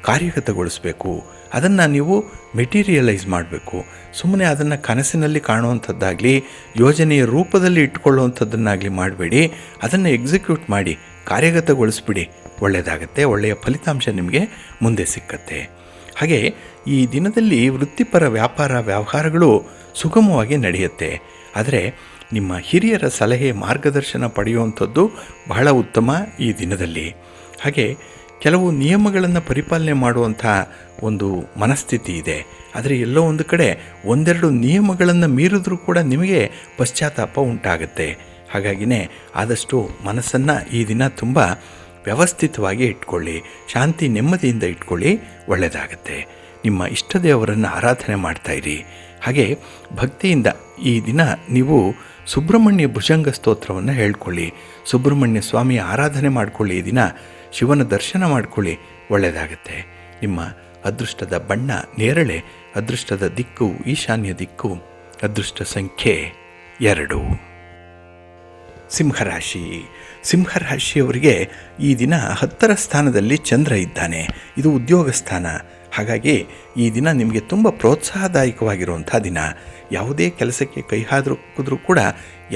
ಕಾರ್ಯಗತಗೊಳಿಸಬೇಕು. ಅದನ್ನು ನೀವು ಮೆಟೀರಿಯಲೈಸ್ ಮಾಡಬೇಕು. ಸುಮ್ಮನೆ ಅದನ್ನು ಕನಸಿನಲ್ಲಿ ಕಾಣುವಂಥದ್ದಾಗಲಿ ಯೋಜನೆಯ ರೂಪದಲ್ಲಿ ಇಟ್ಕೊಳ್ಳುವಂಥದ್ದನ್ನಾಗಲಿ ಮಾಡಬೇಡಿ. ಅದನ್ನು ಎಕ್ಸಿಕ್ಯೂಟ್ ಮಾಡಿ, ಕಾರ್ಯಗತಗೊಳಿಸ್ಬಿಡಿ. ಒಳ್ಳೆಯದಾಗತ್ತೆ. ಒಳ್ಳೆಯ ಫಲಿತಾಂಶ ನಿಮಗೆ ಮುಂದೆ ಸಿಕ್ಕತ್ತೆ. ಹಾಗೆ ಈ ದಿನದಲ್ಲಿ ವೃತ್ತಿಪರ ವ್ಯಾಪಾರ ವ್ಯವಹಾರಗಳು ಸುಗಮವಾಗಿ ನಡೆಯುತ್ತೆ. ಆದರೆ ನಿಮ್ಮ ಹಿರಿಯರ ಸಲಹೆ ಮಾರ್ಗದರ್ಶನ ಪಡೆಯುವಂಥದ್ದು ಬಹಳ ಉತ್ತಮ ಈ ದಿನದಲ್ಲಿ. ಹಾಗೆ ಕೆಲವು ನಿಯಮಗಳನ್ನು ಪರಿಪಾಲನೆ ಮಾಡುವಂಥ ಒಂದು ಮನಸ್ಥಿತಿ ಇದೆ. ಆದರೆ ಎಲ್ಲೋ ಒಂದು ಕಡೆ ಒಂದೆರಡು ನಿಯಮಗಳನ್ನು ಮೀರಿದ್ರೂ ಕೂಡ ನಿಮಗೆ ಪಶ್ಚಾತ್ತಾಪ ಉಂಟಾಗುತ್ತೆ. ಹಾಗಾಗಿನೇ ಆದಷ್ಟು ಮನಸ್ಸನ್ನು ಈ ದಿನ ತುಂಬ ವ್ಯವಸ್ಥಿತವಾಗಿ ಇಟ್ಕೊಳ್ಳಿ, ಶಾಂತಿ ನೆಮ್ಮದಿಯಿಂದ ಇಟ್ಕೊಳ್ಳಿ, ಒಳ್ಳೆಯದಾಗತ್ತೆ. ನಿಮ್ಮ ಇಷ್ಟ ದೇವರನ್ನು ಆರಾಧನೆ ಮಾಡ್ತಾಯಿರಿ. ಹಾಗೆ ಭಕ್ತಿಯಿಂದ ಈ ದಿನ ನೀವು ಸುಬ್ರಹ್ಮಣ್ಯ ಭುಜಂಗ ಸ್ತೋತ್ರವನ್ನು ಹೇಳ್ಕೊಳ್ಳಿ. ಸುಬ್ರಹ್ಮಣ್ಯ ಸ್ವಾಮಿಯ ಆರಾಧನೆ ಮಾಡಿಕೊಳ್ಳಿ. ಈ ದಿನ ಶಿವನ ದರ್ಶನ ಮಾಡಿಕೊಳ್ಳಿ, ಒಳ್ಳೆಯದಾಗತ್ತೆ. ನಿಮ್ಮ ಅದೃಷ್ಟದ ಬಣ್ಣ ನೇರಳೆ, ಅದೃಷ್ಟದ ದಿಕ್ಕು ಈಶಾನ್ಯ ದಿಕ್ಕು, ಅದೃಷ್ಟ ಸಂಖ್ಯೆ 2. ಸಿಂಹರಾಶಿ. ಸಿಂಹರಾಶಿಯವರಿಗೆ ಈ ದಿನ 10ರ ಸ್ಥಾನದಲ್ಲಿ ಚಂದ್ರ ಇದ್ದಾನೆ. ಇದು ಉದ್ಯೋಗ ಸ್ಥಾನ. ಹಾಗಾಗಿ ಈ ದಿನ ನಿಮಗೆ ತುಂಬ ಪ್ರೋತ್ಸಾಹದಾಯಕವಾಗಿರುವಂಥ ದಿನ. ಯಾವುದೇ ಕೆಲಸಕ್ಕೆ ಕೈ ಹಾಕಿದ್ರೂ ಕೂಡ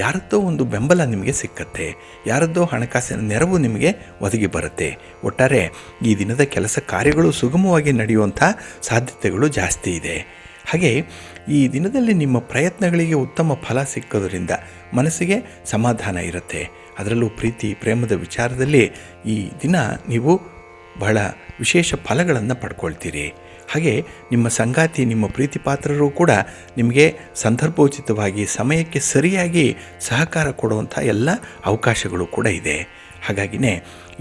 ಯಾರದ್ದೋ ಒಂದು ಬೆಂಬಲ ನಿಮಗೆ ಸಿಕ್ಕತ್ತೆ, ಯಾರದ್ದೋ ಹಣಕಾಸಿನ ನೆರವು ನಿಮಗೆ ಒದಗಿ ಬರುತ್ತೆ. ಒಟ್ಟಾರೆ ಈ ದಿನದ ಕೆಲಸ ಕಾರ್ಯಗಳು ಸುಗಮವಾಗಿ ನಡೆಯುವಂಥ ಸಾಧ್ಯತೆಗಳು ಜಾಸ್ತಿ ಇದೆ. ಹಾಗೆ ಈ ದಿನದಲ್ಲಿ ನಿಮ್ಮ ಪ್ರಯತ್ನಗಳಿಗೆ ಉತ್ತಮ ಫಲ ಸಿಕ್ಕೋದ್ರಿಂದ ಮನಸ್ಸಿಗೆ ಸಮಾಧಾನ ಇರುತ್ತೆ. ಅದರಲ್ಲೂ ಪ್ರೀತಿ ಪ್ರೇಮದ ವಿಚಾರದಲ್ಲಿ ಈ ದಿನ ನೀವು ಬಹಳ ವಿಶೇಷ ಫಲಗಳನ್ನು ಪಡ್ಕೊಳ್ತೀರಿ. ಹಾಗೆ ನಿಮ್ಮ ಸಂಗಾತಿ, ನಿಮ್ಮ ಪ್ರೀತಿ ಪಾತ್ರರು ಕೂಡ ನಿಮಗೆ ಸಂದರ್ಭೋಚಿತವಾಗಿ ಸಮಯಕ್ಕೆ ಸರಿಯಾಗಿ ಸಹಕಾರ ಕೊಡುವಂಥ ಎಲ್ಲ ಅವಕಾಶಗಳು ಕೂಡ ಇದೆ. ಹಾಗಾಗಿನೇ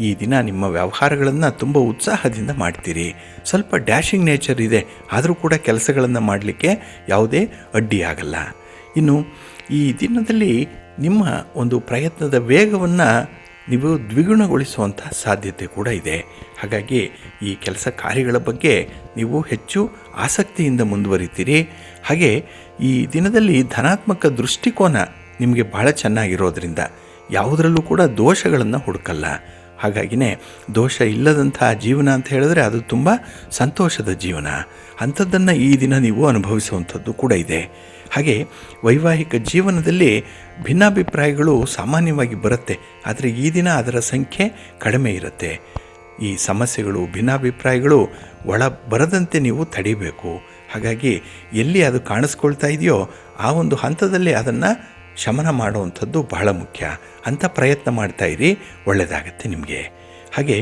ಈ ದಿನ ನಿಮ್ಮ ವ್ಯವಹಾರಗಳನ್ನು ತುಂಬ ಉತ್ಸಾಹದಿಂದ ಮಾಡ್ತೀರಿ. ಸ್ವಲ್ಪ ಡ್ಯಾಶಿಂಗ್ ನೇಚರ್ ಇದೆ, ಆದರೂ ಕೂಡ ಕೆಲಸಗಳನ್ನು ಮಾಡಲಿಕ್ಕೆ ಯಾವುದೇ ಅಡ್ಡಿಯಾಗಲ್ಲ. ಇನ್ನು ಈ ದಿನದಲ್ಲಿ ನಿಮ್ಮ ಒಂದು ಪ್ರಯತ್ನದ ವೇಗವನ್ನು ನೀವು ದ್ವಿಗುಣಗೊಳಿಸುವಂಥ ಸಾಧ್ಯತೆ ಕೂಡ ಇದೆ. ಹಾಗಾಗಿ ಈ ಕೆಲಸ ಕಾರ್ಯಗಳ ಬಗ್ಗೆ ನೀವು ಹೆಚ್ಚು ಆಸಕ್ತಿಯಿಂದ ಮುಂದುವರಿತೀರಿ. ಹಾಗೆ ಈ ದಿನದಲ್ಲಿ ಧನಾತ್ಮಕ ದೃಷ್ಟಿಕೋನ ನಿಮಗೆ ಬಹಳ ಚೆನ್ನಾಗಿರೋದ್ರಿಂದ ಯಾವುದರಲ್ಲೂ ಕೂಡ ದೋಷಗಳನ್ನು ಹುಡುಕಲ್ಲ. ಹಾಗಾಗಿನೇ ದೋಷ ಇಲ್ಲದಂಥ ಜೀವನ ಅಂತ ಹೇಳಿದ್ರೆ ಅದು ತುಂಬ ಸಂತೋಷದ ಜೀವನ. ಅಂಥದ್ದನ್ನು ಈ ದಿನ ನೀವು ಅನುಭವಿಸುವಂಥದ್ದು ಕೂಡ ಇದೆ. ಹಾಗೆ ವೈವಾಹಿಕ ಜೀವನದಲ್ಲಿ ಭಿನ್ನಾಭಿಪ್ರಾಯಗಳು ಸಾಮಾನ್ಯವಾಗಿ ಬರುತ್ತೆ. ಆದರೆ ಈ ದಿನ ಅದರ ಸಂಖ್ಯೆ ಕಡಿಮೆ ಇರುತ್ತೆ. ಈ ಸಮಸ್ಯೆಗಳು ಭಿನ್ನಾಭಿಪ್ರಾಯಗಳು ಒಳ ಬರದಂತೆ ನೀವು ತಡಿಬೇಕು. ಹಾಗಾಗಿ ಎಲ್ಲಿ ಅದು ಕಾಣಿಸ್ಕೊಳ್ತಾ ಇದೆಯೋ ಆ ಒಂದು ಹಂತದಲ್ಲಿ ಅದನ್ನು ಶಮನ ಮಾಡುವಂಥದ್ದು ಬಹಳ ಮುಖ್ಯ. ಅಂಥ ಪ್ರಯತ್ನ ಮಾಡ್ತಾಯಿರಿ, ಒಳ್ಳೆಯದಾಗತ್ತೆ ನಿಮಗೆ. ಹಾಗೆ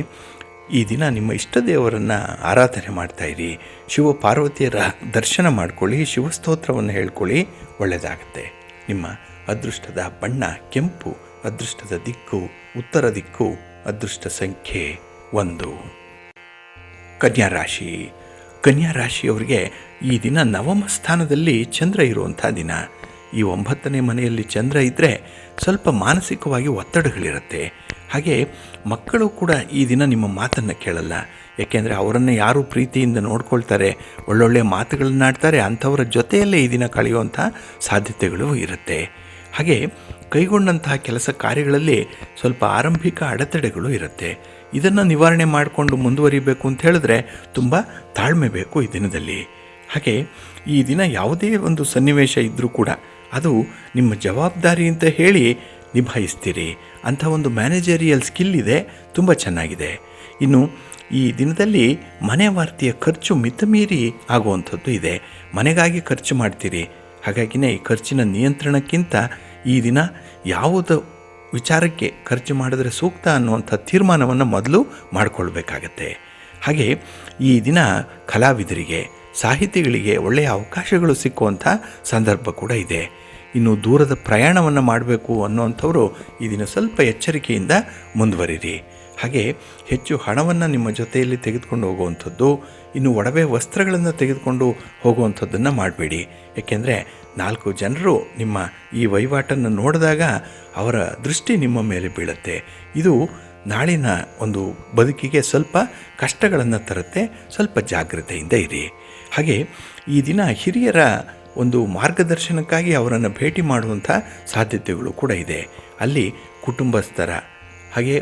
ಈ ದಿನ ನಿಮ್ಮ ಇಷ್ಟ ದೇವರನ್ನು ಆರಾಧನೆ ಮಾಡ್ತಾಯಿರಿ. ಶಿವ ಪಾರ್ವತಿಯರ ದರ್ಶನ ಮಾಡ್ಕೊಳ್ಳಿ, ಶಿವಸ್ತೋತ್ರವನ್ನು ಹೇಳ್ಕೊಳ್ಳಿ, ಒಳ್ಳೆಯದಾಗತ್ತೆ. ನಿಮ್ಮ ಅದೃಷ್ಟದ ಬಣ್ಣ ಕೆಂಪು, ಅದೃಷ್ಟದ ದಿಕ್ಕು ಉತ್ತರ ದಿಕ್ಕು, ಅದೃಷ್ಟ ಸಂಖ್ಯೆ 1. ಕನ್ಯಾ ರಾಶಿ. ಕನ್ಯಾ ರಾಶಿಯವರಿಗೆ ಈ ದಿನ 9ಮ ಸ್ಥಾನದಲ್ಲಿ ಚಂದ್ರ ಇರುವಂಥ ದಿನ. ಈ 9ನೇ ಮನೆಯಲ್ಲಿ ಚಂದ್ರ ಇದ್ದರೆ ಸ್ವಲ್ಪ ಮಾನಸಿಕವಾಗಿ ಒತ್ತಡಗಳಿರುತ್ತೆ. ಹಾಗೆ ಮಕ್ಕಳು ಕೂಡ ಈ ದಿನ ನಿಮ್ಮ ಮಾತನ್ನು ಕೇಳಲ್ಲ. ಏಕೆಂದರೆ ಅವರನ್ನು ಯಾರು ಪ್ರೀತಿಯಿಂದ ನೋಡ್ಕೊಳ್ತಾರೆ, ಒಳ್ಳೊಳ್ಳೆಯ ಮಾತುಗಳನ್ನಾಡ್ತಾರೆ, ಅಂಥವರ ಜೊತೆಯಲ್ಲೇ ಈ ದಿನ ಕಳೆಯುವಂಥ ಸಾಧ್ಯತೆಗಳು ಇರುತ್ತೆ. ಹಾಗೆ ಕೈಗೊಂಡಂತಹ ಕೆಲಸ ಕಾರ್ಯಗಳಲ್ಲಿ ಸ್ವಲ್ಪ ಆರಂಭಿಕ ಅಡೆತಡೆಗಳು ಇರುತ್ತೆ. ಇದನ್ನು ನಿವಾರಣೆ ಮಾಡಿಕೊಂಡು ಮುಂದುವರಿಬೇಕು ಅಂತ ಹೇಳಿದ್ರೆ ತುಂಬ ತಾಳ್ಮೆ ಬೇಕು ಈ ದಿನದಲ್ಲಿ. ಹಾಗೆ ಈ ದಿನ ಯಾವುದೇ ಒಂದು ಸನ್ನಿವೇಶ ಇದ್ದರೂ ಕೂಡ ಅದು ನಿಮ್ಮ ಜವಾಬ್ದಾರಿ ಅಂತ ಹೇಳಿ ನಿಭಾಯಿಸ್ತೀರಿ. ಅಂಥ ಒಂದು ಮ್ಯಾನೇಜರಿಯಲ್ ಸ್ಕಿಲ್ ಇದೆ, ತುಂಬ ಚೆನ್ನಾಗಿದೆ. ಇನ್ನು ಈ ದಿನದಲ್ಲಿ ಮನೆ ವಾರ್ತೆಯ ಖರ್ಚು ಮಿತಮೀರಿ ಆಗುವಂಥದ್ದು ಇದೆ. ಮನೆಗಾಗಿ ಖರ್ಚು ಮಾಡ್ತೀರಿ. ಹಾಗಾಗಿನೇ ಈ ಖರ್ಚಿನ ನಿಯಂತ್ರಣಕ್ಕಿಂತ ಈ ದಿನ ಯಾವುದು ವಿಚಾರಕ್ಕೆ ಖರ್ಚು ಮಾಡಿದ್ರೆ ಸೂಕ್ತ ಅನ್ನುವಂಥ ತೀರ್ಮಾನವನ್ನು ಮೊದಲು ಮಾಡಿಕೊಳ್ಬೇಕಾಗತ್ತೆ. ಹಾಗೆ ಈ ದಿನ ಕಲಾವಿದರಿಗೆ, ಸಾಹಿತಿಗಳಿಗೆ ಒಳ್ಳೆಯ ಅವಕಾಶಗಳು ಸಿಕ್ಕುವಂಥ ಸಂದರ್ಭ ಕೂಡ ಇದೆ. ಇನ್ನು ದೂರದ ಪ್ರಯಾಣವನ್ನು ಮಾಡಬೇಕು ಅನ್ನುವಂಥವರು ಈ ದಿನ ಸ್ವಲ್ಪ ಎಚ್ಚರಿಕೆಯಿಂದ ಮುಂದುವರಿರಿ. ಹಾಗೆ ಹೆಚ್ಚು ಹಣವನ್ನು ನಿಮ್ಮ ಜೊತೆಯಲ್ಲಿ ತೆಗೆದುಕೊಂಡು ಹೋಗುವಂಥದ್ದು, ಇನ್ನು ಒಡವೆ ವಸ್ತ್ರಗಳನ್ನು ತೆಗೆದುಕೊಂಡು ಹೋಗುವಂಥದ್ದನ್ನು ಮಾಡಬೇಡಿ. ಏಕೆಂದರೆ 4 ಜನರು ನಿಮ್ಮ ಈ ವಹಿವಾಟನ್ನು ನೋಡಿದಾಗ ಅವರ ದೃಷ್ಟಿ ನಿಮ್ಮ ಮೇಲೆ ಬೀಳುತ್ತೆ. ಇದು ನಾಳಿನ ಒಂದು ಬದುಕಿಗೆ ಸ್ವಲ್ಪ ಕಷ್ಟಗಳನ್ನು ತರುತ್ತೆ. ಸ್ವಲ್ಪ ಜಾಗ್ರತೆಯಿಂದ ಇರಿ. ಹಾಗೆ ಈ ದಿನ ಹಿರಿಯರ ಒಂದು ಮಾರ್ಗದರ್ಶನಕ್ಕಾಗಿ ಅವರನ್ನು ಭೇಟಿ ಮಾಡುವಂಥ ಸಾಧ್ಯತೆಗಳು ಕೂಡ ಇದೆ. ಅಲ್ಲಿ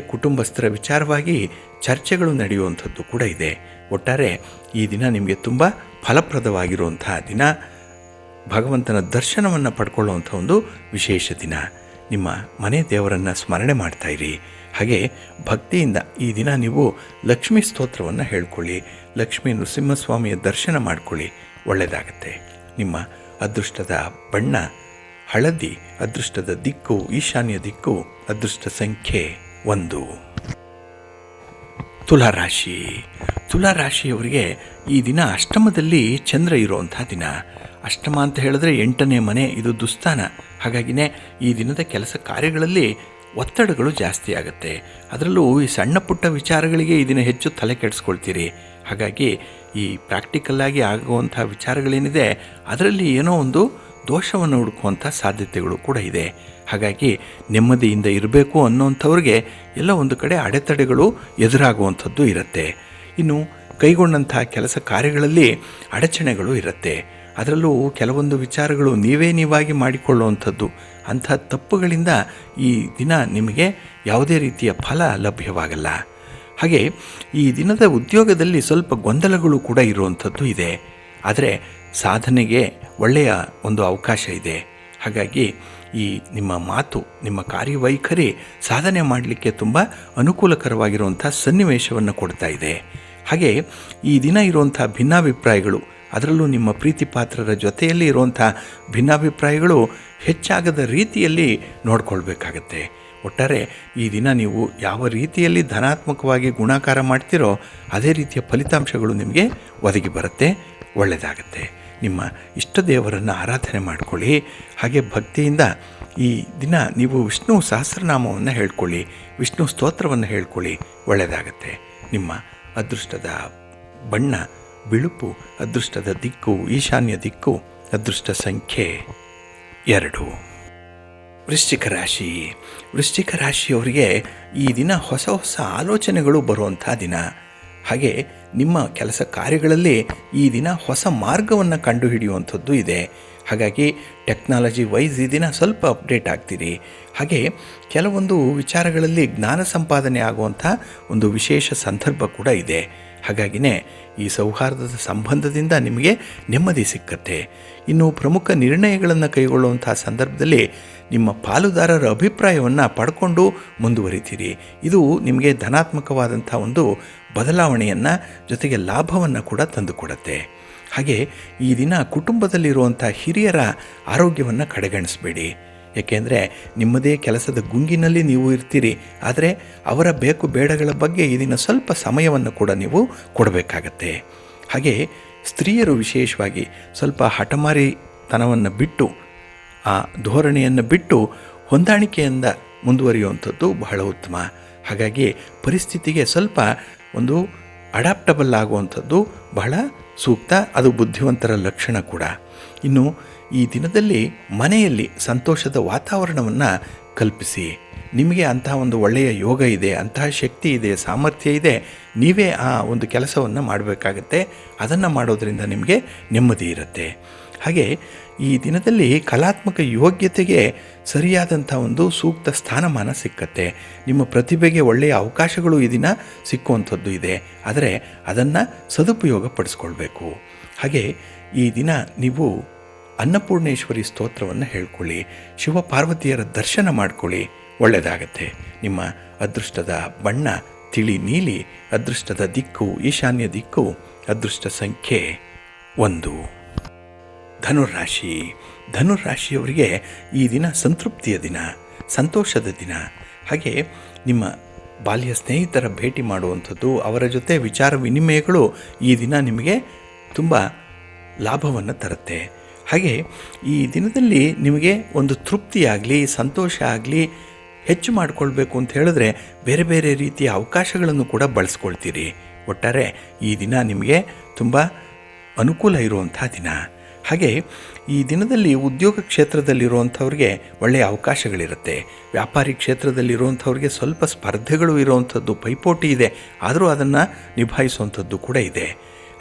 ಕುಟುಂಬಸ್ಥರ ವಿಚಾರವಾಗಿ ಚರ್ಚೆಗಳು ನಡೆಯುವಂಥದ್ದು ಕೂಡ ಇದೆ. ಒಟ್ಟಾರೆ ಈ ದಿನ ನಿಮಗೆ ತುಂಬ ಫಲಪ್ರದವಾಗಿರುವಂಥ ದಿನ, ಭಗವಂತನ ದರ್ಶನವನ್ನು ಪಡ್ಕೊಳ್ಳುವಂಥ ಒಂದು ವಿಶೇಷ ದಿನ. ನಿಮ್ಮ ಮನೆ ದೇವರನ್ನು ಸ್ಮರಣೆ ಮಾಡ್ತಾಯಿರಿ. ಹಾಗೆ ಭಕ್ತಿಯಿಂದ ಈ ದಿನ ನೀವು ಲಕ್ಷ್ಮೀ ಸ್ತೋತ್ರವನ್ನು ಹೇಳ್ಕೊಳ್ಳಿ, ಲಕ್ಷ್ಮೀ ನೃಸಿಂಹಸ್ವಾಮಿಯ ದರ್ಶನ ಮಾಡ್ಕೊಳ್ಳಿ, ಒಳ್ಳೆಯದಾಗತ್ತೆ. ನಿಮ್ಮ ಅದೃಷ್ಟದ ಬಣ್ಣ ಹಳದಿ, ಅದೃಷ್ಟದ ದಿಕ್ಕು ಈಶಾನ್ಯ ದಿಕ್ಕು, ಅದೃಷ್ಟ ಸಂಖ್ಯೆ 1. ತುಲಾರಾಶಿಯವರಿಗೆ ಈ ದಿನ ಅಷ್ಟಮದಲ್ಲಿ ಚಂದ್ರ ಇರುವಂಥ ದಿನ. ಅಷ್ಟಮ ಅಂತ ಹೇಳಿದ್ರೆ 8ನೇ ಮನೆ, ಇದು ದುಸ್ಥಾನ. ಹಾಗಾಗಿನೇ ಈ ದಿನದ ಕೆಲಸ ಕಾರ್ಯಗಳಲ್ಲಿ ಒತ್ತಡಗಳು ಜಾಸ್ತಿ ಆಗುತ್ತೆ. ಅದರಲ್ಲೂ ಈ ಸಣ್ಣ ಪುಟ್ಟ ವಿಚಾರಗಳಿಗೆ ಈ ದಿನ ಹೆಚ್ಚು ತಲೆ ಕೆಡಿಸ್ಕೊಳ್ತೀರಿ. ಹಾಗಾಗಿ ಈ ಪ್ರಾಕ್ಟಿಕಲ್ಲಾಗಿ ಆಗುವಂಥ ವಿಚಾರಗಳೇನಿದೆ ಅದರಲ್ಲಿ ಏನೋ ಒಂದು ದೋಷವನ್ನು ಹುಡುಕುವಂಥ ಸಾಧ್ಯತೆಗಳು ಕೂಡ ಇದೆ. ಹಾಗಾಗಿ ನೆಮ್ಮದಿಯಿಂದ ಇರಬೇಕು ಅನ್ನೋಂಥವ್ರಿಗೆ ಎಲ್ಲ ಒಂದು ಕಡೆ ಅಡೆತಡೆಗಳು ಎದುರಾಗುವಂಥದ್ದು ಇರುತ್ತೆ. ಇನ್ನು ಕೈಗೊಂಡಂಥ ಕೆಲಸ ಕಾರ್ಯಗಳಲ್ಲಿ ಅಡಚಣೆಗಳು ಇರುತ್ತೆ. ಅದರಲ್ಲೂ ಕೆಲವೊಂದು ವಿಚಾರಗಳು ನೀವಾಗಿ ಮಾಡಿಕೊಳ್ಳುವಂಥದ್ದು, ಅಂಥ ತಪ್ಪುಗಳಿಂದ ಈ ದಿನ ನಿಮಗೆ ಯಾವುದೇ ರೀತಿಯ ಫಲ ಲಭ್ಯವಾಗಲ್ಲ. ಹಾಗೆ ಈ ದಿನದ ಉದ್ಯೋಗದಲ್ಲಿ ಸ್ವಲ್ಪ ಗೊಂದಲಗಳು ಕೂಡ ಇರುವಂಥದ್ದು ಇದೆ. ಆದರೆ ಸಾಧನೆಗೆ ಒಳ್ಳೆಯ ಒಂದು ಅವಕಾಶ ಇದೆ. ಹಾಗಾಗಿ ಈ ನಿಮ್ಮ ಮಾತು, ನಿಮ್ಮ ಕಾರ್ಯವೈಖರಿ ಸಾಧನೆ ಮಾಡಲಿಕ್ಕೆ ತುಂಬ ಅನುಕೂಲಕರವಾಗಿರುವಂಥ ಸನ್ನಿವೇಶವನ್ನು ಕೊಡ್ತಾ ಇದೆ. ಹಾಗೆ ಈ ದಿನ ಇರುವಂಥ ಭಿನ್ನಾಭಿಪ್ರಾಯಗಳು, ಅದರಲ್ಲೂ ನಿಮ್ಮ ಪ್ರೀತಿ ಪಾತ್ರರ ಜೊತೆಯಲ್ಲಿ ಇರುವಂಥ ಭಿನ್ನಾಭಿಪ್ರಾಯಗಳು ಹೆಚ್ಚಾಗದ ರೀತಿಯಲ್ಲಿ ನೋಡ್ಕೊಳ್ಬೇಕಾಗತ್ತೆ. ಒಟ್ಟಾರೆ ಈ ದಿನ ನೀವು ಯಾವ ರೀತಿಯಲ್ಲಿ ಧನಾತ್ಮಕವಾಗಿ ಗುಣಾಕಾರ ಮಾಡ್ತೀರೋ ಅದೇ ರೀತಿಯ ಫಲಿತಾಂಶಗಳು ನಿಮಗೆ ಒದಗಿ ಬರುತ್ತೆ, ಒಳ್ಳೆಯದಾಗತ್ತೆ. ನಿಮ್ಮ ಇಷ್ಟ ದೇವರನ್ನು ಆರಾಧನೆ ಮಾಡಿಕೊಳ್ಳಿ. ಹಾಗೆ ಭಕ್ತಿಯಿಂದ ಈ ದಿನ ನೀವು ವಿಷ್ಣು ಸಹಸ್ರನಾಮವನ್ನು ಹೇಳ್ಕೊಳ್ಳಿ, ವಿಷ್ಣು ಸ್ತೋತ್ರವನ್ನು ಹೇಳ್ಕೊಳ್ಳಿ, ಒಳ್ಳೆಯದಾಗತ್ತೆ. ನಿಮ್ಮ ಅದೃಷ್ಟದ ಬಣ್ಣ ಬಿಳುಪು, ಅದೃಷ್ಟದ ದಿಕ್ಕು ಈಶಾನ್ಯ ದಿಕ್ಕು, ಅದೃಷ್ಟ ಸಂಖ್ಯೆ 2. ವೃಶ್ಚಿಕ ರಾಶಿಯವರಿಗೆ ಈ ದಿನ ಹೊಸ ಹೊಸ ಆಲೋಚನೆಗಳು ಬರುವಂಥ ದಿನ. ಹಾಗೆ ನಿಮ್ಮ ಕೆಲಸ ಕಾರ್ಯಗಳಲ್ಲಿ ಈ ದಿನ ಹೊಸ ಮಾರ್ಗವನ್ನು ಕಂಡುಹಿಡಿಯುವಂಥದ್ದು ಇದೆ. ಹಾಗಾಗಿ ಟೆಕ್ನಾಲಜಿ ವೈಸ್ ಈ ದಿನ ಸ್ವಲ್ಪ ಅಪ್ಡೇಟ್ ಆಗ್ತೀರಿ. ಹಾಗೆ ಕೆಲವೊಂದು ವಿಚಾರಗಳಲ್ಲಿ ಜ್ಞಾನ ಸಂಪಾದನೆ ಆಗುವಂಥ ಒಂದು ವಿಶೇಷ ಸಂದರ್ಭ ಕೂಡ ಇದೆ. ಹಾಗಾಗಿನೇ ಈ ಸೌಹಾರ್ದದ ಸಂಬಂಧದಿಂದ ನಿಮಗೆ ನೆಮ್ಮದಿ ಸಿಕ್ಕತ್ತೆ. ಇನ್ನು ಪ್ರಮುಖ ನಿರ್ಣಯಗಳನ್ನು ಕೈಗೊಳ್ಳುವಂಥ ಸಂದರ್ಭದಲ್ಲಿ ನಿಮ್ಮ ಪಾಲುದಾರರ ಅಭಿಪ್ರಾಯವನ್ನು ಪಡ್ಕೊಂಡು ಮುಂದುವರಿತೀರಿ. ಇದು ನಿಮಗೆ ಧನಾತ್ಮಕವಾದಂಥ ಒಂದು ಬದಲಾವಣೆಯನ್ನು ಜೊತೆಗೆ ಲಾಭವನ್ನು ಕೂಡ ತಂದುಕೊಡುತ್ತೆ. ಹಾಗೆ ಈ ದಿನ ಕುಟುಂಬದಲ್ಲಿರುವಂಥ ಹಿರಿಯರ ಆರೋಗ್ಯವನ್ನು ಕಡೆಗಣಿಸಬೇಡಿ. ಏಕೆಂದರೆ ನಿಮ್ಮದೇ ಕೆಲಸದ ಗುಂಗಿನಲ್ಲಿ ನೀವು ಇರ್ತೀರಿ. ಆದರೆ ಅವರ ಬೇಕು ಬೇಡಗಳ ಬಗ್ಗೆ ಈ ದಿನ ಸ್ವಲ್ಪ ಸಮಯವನ್ನು ಕೂಡ ನೀವು ಕೊಡಬೇಕಾಗತ್ತೆ. ಹಾಗೆ ಸ್ತ್ರೀಯರು ವಿಶೇಷವಾಗಿ ಸ್ವಲ್ಪ ಹಠಮಾರಿತನವನ್ನು ಬಿಟ್ಟು, ಆ ಧೋರಣೆಯನ್ನು ಬಿಟ್ಟು ಹೊಂದಾಣಿಕೆಯಿಂದ ಮುಂದುವರಿಯುವಂಥದ್ದು ಬಹಳ ಉತ್ತಮ. ಹಾಗಾಗಿ ಪರಿಸ್ಥಿತಿಗೆ ಸ್ವಲ್ಪ ಒಂದು ಅಡಾಪ್ಟಬಲ್ ಆಗುವಂಥದ್ದು ಬಹಳ ಸೂಕ್ತ, ಅದು ಬುದ್ಧಿವಂತರ ಲಕ್ಷಣ ಕೂಡ. ಇನ್ನು ಈ ದಿನದಲ್ಲಿ ಮನೆಯಲ್ಲಿ ಸಂತೋಷದ ವಾತಾವರಣವನ್ನು ಕಲ್ಪಿಸಿ. ನಿಮಗೆ ಅಂತಹ ಒಂದು ಒಳ್ಳೆಯ ಯೋಗ ಇದೆ, ಅಂತಹ ಶಕ್ತಿ ಇದೆ, ಸಾಮರ್ಥ್ಯ ಇದೆ. ನೀವೇ ಆ ಒಂದು ಕೆಲಸವನ್ನು ಮಾಡಬೇಕಾಗತ್ತೆ. ಅದನ್ನು ಮಾಡೋದರಿಂದ ನಿಮಗೆ ನೆಮ್ಮದಿ ಇರುತ್ತೆ. ಹಾಗೆ ಈ ದಿನದಲ್ಲಿ ಕಲಾತ್ಮಕ ಯೋಗ್ಯತೆಗೆ ಸರಿಯಾದಂಥ ಒಂದು ಸೂಕ್ತ ಸ್ಥಾನಮಾನ ಸಿಕ್ಕತ್ತೆ. ನಿಮ್ಮ ಪ್ರತಿಭೆಗೆ ಒಳ್ಳೆಯ ಅವಕಾಶಗಳು ಈ ದಿನ ಸಿಕ್ಕುವಂಥದ್ದು ಇದೆ. ಆದರೆ ಅದನ್ನು ಸದುಪಯೋಗ ಪಡಿಸ್ಕೊಳ್ಬೇಕು. ಹಾಗೆ ಈ ದಿನ ನೀವು ಅನ್ನಪೂರ್ಣೇಶ್ವರಿ ಸ್ತೋತ್ರವನ್ನು ಹೇಳ್ಕೊಳ್ಳಿ, ಶಿವಪಾರ್ವತಿಯರ ದರ್ಶನ ಮಾಡ್ಕೊಳ್ಳಿ, ಒಳ್ಳೆಯದಾಗತ್ತೆ. ನಿಮ್ಮ ಅದೃಷ್ಟದ ಬಣ್ಣ ತಿಳಿ ನೀಲಿ, ಅದೃಷ್ಟದ ದಿಕ್ಕು ಈಶಾನ್ಯ ದಿಕ್ಕು, ಅದೃಷ್ಟ ಸಂಖ್ಯೆ 1. ಧನುರಾಶಿಯವರಿಗೆ ಈ ದಿನ ಸಂತೃಪ್ತಿಯ ದಿನ, ಸಂತೋಷದ ದಿನ. ಹಾಗೆ ನಿಮ್ಮ ಬಾಲ್ಯ ಸ್ನೇಹಿತರ ಭೇಟಿ ಮಾಡುವಂಥದ್ದು, ಅವರ ಜೊತೆ ವಿಚಾರ ವಿನಿಮಯಗಳು ಈ ದಿನ ನಿಮಗೆ ತುಂಬ ಲಾಭವನ್ನು ತರುತ್ತೆ. ಹಾಗೆ ಈ ದಿನದಲ್ಲಿ ನಿಮಗೆ ಒಂದು ತೃಪ್ತಿಯಾಗಲಿ ಸಂತೋಷ ಆಗಲಿ ಹೆಚ್ಚು ಮಾಡಿಕೊಳ್ಬೇಕು ಅಂತ ಹೇಳಿದ್ರೆ ಬೇರೆ ಬೇರೆ ರೀತಿಯ ಅವಕಾಶಗಳನ್ನು ಕೂಡ ಬಳಸ್ಕೊಳ್ತೀರಿ. ಒಟ್ಟಾರೆ ಈ ದಿನ ನಿಮಗೆ ತುಂಬ ಅನುಕೂಲ ಇರುವಂಥ ದಿನ. ಹಾಗೆ ಈ ದಿನದಲ್ಲಿ ಉದ್ಯೋಗ ಕ್ಷೇತ್ರದಲ್ಲಿರುವಂಥವ್ರಿಗೆ ಒಳ್ಳೆಯ ಅವಕಾಶಗಳಿರುತ್ತೆ. ವ್ಯಾಪಾರಿ ಕ್ಷೇತ್ರದಲ್ಲಿರುವಂಥವ್ರಿಗೆ ಸ್ವಲ್ಪ ಸ್ಪರ್ಧೆಗಳು ಇರುವಂಥದ್ದು, ಪೈಪೋಟಿ ಇದೆ, ಆದರೂ ಅದನ್ನು ನಿಭಾಯಿಸುವಂಥದ್ದು ಕೂಡ ಇದೆ.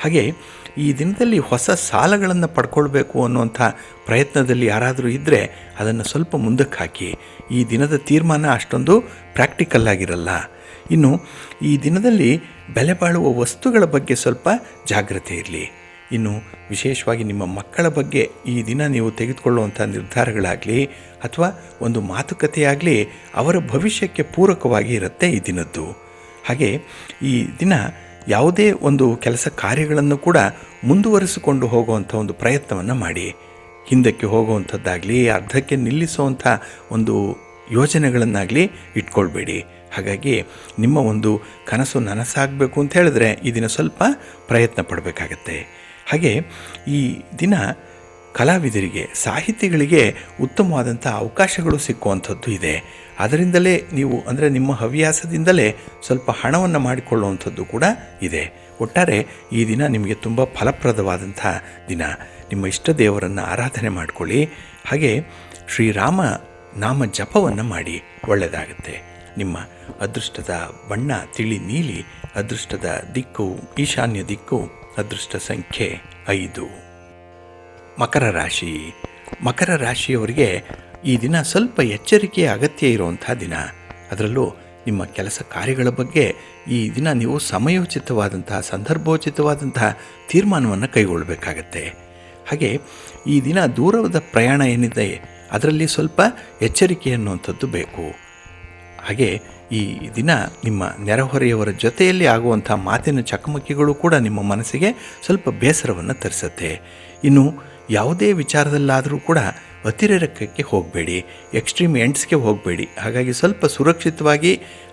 ಹಾಗೆ ಈ ದಿನದಲ್ಲಿ ಹೊಸ ಸಾಲಗಳನ್ನು ಪಡ್ಕೊಳ್ಬೇಕು ಅನ್ನುವಂಥ ಪ್ರಯತ್ನದಲ್ಲಿ ಯಾರಾದರೂ ಇದ್ದರೆ ಅದನ್ನು ಸ್ವಲ್ಪ ಮುಂದಕ್ಕೆ ಹಾಕಿ. ಈ ದಿನದ ತೀರ್ಮಾನ ಅಷ್ಟೊಂದು ಪ್ರಾಕ್ಟಿಕಲ್ ಆಗಿರಲ್ಲ. ಇನ್ನು ಈ ದಿನದಲ್ಲಿ ಬೆಲೆ ಬಾಳುವ ವಸ್ತುಗಳ ಬಗ್ಗೆ ಸ್ವಲ್ಪ ಜಾಗ್ರತೆ ಇರಲಿ. ಇನ್ನು ವಿಶೇಷವಾಗಿ ನಿಮ್ಮ ಮಕ್ಕಳ ಬಗ್ಗೆ ಈ ದಿನ ನೀವು ತೆಗೆದುಕೊಳ್ಳುವಂಥ ನಿರ್ಧಾರಗಳಾಗಲಿ ಅಥವಾ ಒಂದು ಮಾತುಕತೆಯಾಗಲಿ ಅವರ ಭವಿಷ್ಯಕ್ಕೆ ಪೂರಕವಾಗಿ ಇರುತ್ತೆ ಈ ದಿನದ್ದು. ಹಾಗೆ ಈ ದಿನ ಯಾವುದೇ ಒಂದು ಕೆಲಸ ಕಾರ್ಯಗಳನ್ನು ಕೂಡ ಮುಂದುವರಿಸಿಕೊಂಡು ಹೋಗುವಂಥ ಒಂದು ಪ್ರಯತ್ನವನ್ನು ಮಾಡಿ. ಹಿಂದಕ್ಕೆ ಹೋಗುವಂಥದ್ದಾಗಲಿ ಅರ್ಧಕ್ಕೆ ನಿಲ್ಲಿಸುವಂಥ ಒಂದು ಯೋಜನೆಗಳನ್ನಾಗಲಿ ಇಟ್ಕೊಳ್ಬೇಡಿ. ಹಾಗಾಗಿ ನಿಮ್ಮ ಒಂದು ಕನಸು ನನಸಾಗಬೇಕು ಅಂತ ಹೇಳಿದ್ರೆ ಈ ದಿನ ಸ್ವಲ್ಪ ಪ್ರಯತ್ನ ಪಡಬೇಕಾಗತ್ತೆ. ಹಾಗೆ ಈ ದಿನ ಕಲಾವಿದರಿಗೆ, ಸಾಹಿತಿಗಳಿಗೆ ಉತ್ತಮವಾದಂಥ ಅವಕಾಶಗಳು ಸಿಕ್ಕುವಂಥದ್ದು ಇದೆ. ಅದರಿಂದಲೇ ನೀವು ಅಂದರೆ ನಿಮ್ಮ ಹವ್ಯಾಸದಿಂದಲೇ ಸ್ವಲ್ಪ ಹಣವನ್ನು ಮಾಡಿಕೊಳ್ಳುವಂಥದ್ದು ಕೂಡ ಇದೆ. ಒಟ್ಟಾರೆ ಈ ದಿನ ನಿಮಗೆ ತುಂಬ ಫಲಪ್ರದವಾದಂಥ ದಿನ. ನಿಮ್ಮ ಇಷ್ಟ ದೇವರನ್ನು ಆರಾಧನೆ ಮಾಡಿಕೊಳ್ಳಿ. ಹಾಗೆ ಶ್ರೀರಾಮ ನಾಮ ಜಪವನ್ನು ಮಾಡಿ, ಒಳ್ಳೆಯದಾಗುತ್ತೆ. ನಿಮ್ಮ ಅದೃಷ್ಟದ ಬಣ್ಣ ತಿಳಿ ನೀಲಿ, ಅದೃಷ್ಟದ ದಿಕ್ಕು ಈಶಾನ್ಯ ದಿಕ್ಕು, ಅದೃಷ್ಟ ಸಂಖ್ಯೆ 5. ಮಕರ ರಾಶಿ. ಮಕರ ರಾಶಿಯವರಿಗೆ ಈ ದಿನ ಸ್ವಲ್ಪ ಎಚ್ಚರಿಕೆಯ ಅಗತ್ಯ ಇರುವಂಥ ದಿನ. ಅದರಲ್ಲೂ ನಿಮ್ಮ ಕೆಲಸ ಕಾರ್ಯಗಳ ಬಗ್ಗೆ ಈ ದಿನ ನೀವು ಸಮಯೋಚಿತವಾದಂತಹ, ಸಂದರ್ಭೋಚಿತವಾದಂತಹ ತೀರ್ಮಾನವನ್ನು ಕೈಗೊಳ್ಳಬೇಕಾಗತ್ತೆ. ಹಾಗೆ ಈ ದಿನ ದೂರದ ಪ್ರಯಾಣ ಏನಿದೆ ಅದರಲ್ಲಿ ಸ್ವಲ್ಪ ಎಚ್ಚರಿಕೆ ಅನ್ನುವಂಥದ್ದು ಬೇಕು. ಹಾಗೆ ಈ ದಿನ ನಿಮ್ಮ ನೆರೆಹೊರೆಯವರ ಜೊತೆಯಲ್ಲಿ ಆಗುವಂಥ ಮಾತಿನ ಚಕಮಕಿಗಳು ಕೂಡ ನಿಮ್ಮ ಮನಸ್ಸಿಗೆ ಸ್ವಲ್ಪ ಬೇಸರವನ್ನು ತರಿಸುತ್ತೆ. ಇನ್ನು ಯಾವುದೇ ವಿಚಾರದಲ್ಲಾದರೂ ಕೂಡ ಅತಿರೇಕಕ್ಕೆ ಹೋಗಬೇಡಿ, ಎಕ್ಸ್ಟ್ರೀಮ್ ಎಂಡ್ಸ್ಗೆ ಹೋಗಬೇಡಿ. ಹಾಗಾಗಿ ಸ್ವಲ್ಪ ಸುರಕ್ಷಿತವಾಗಿ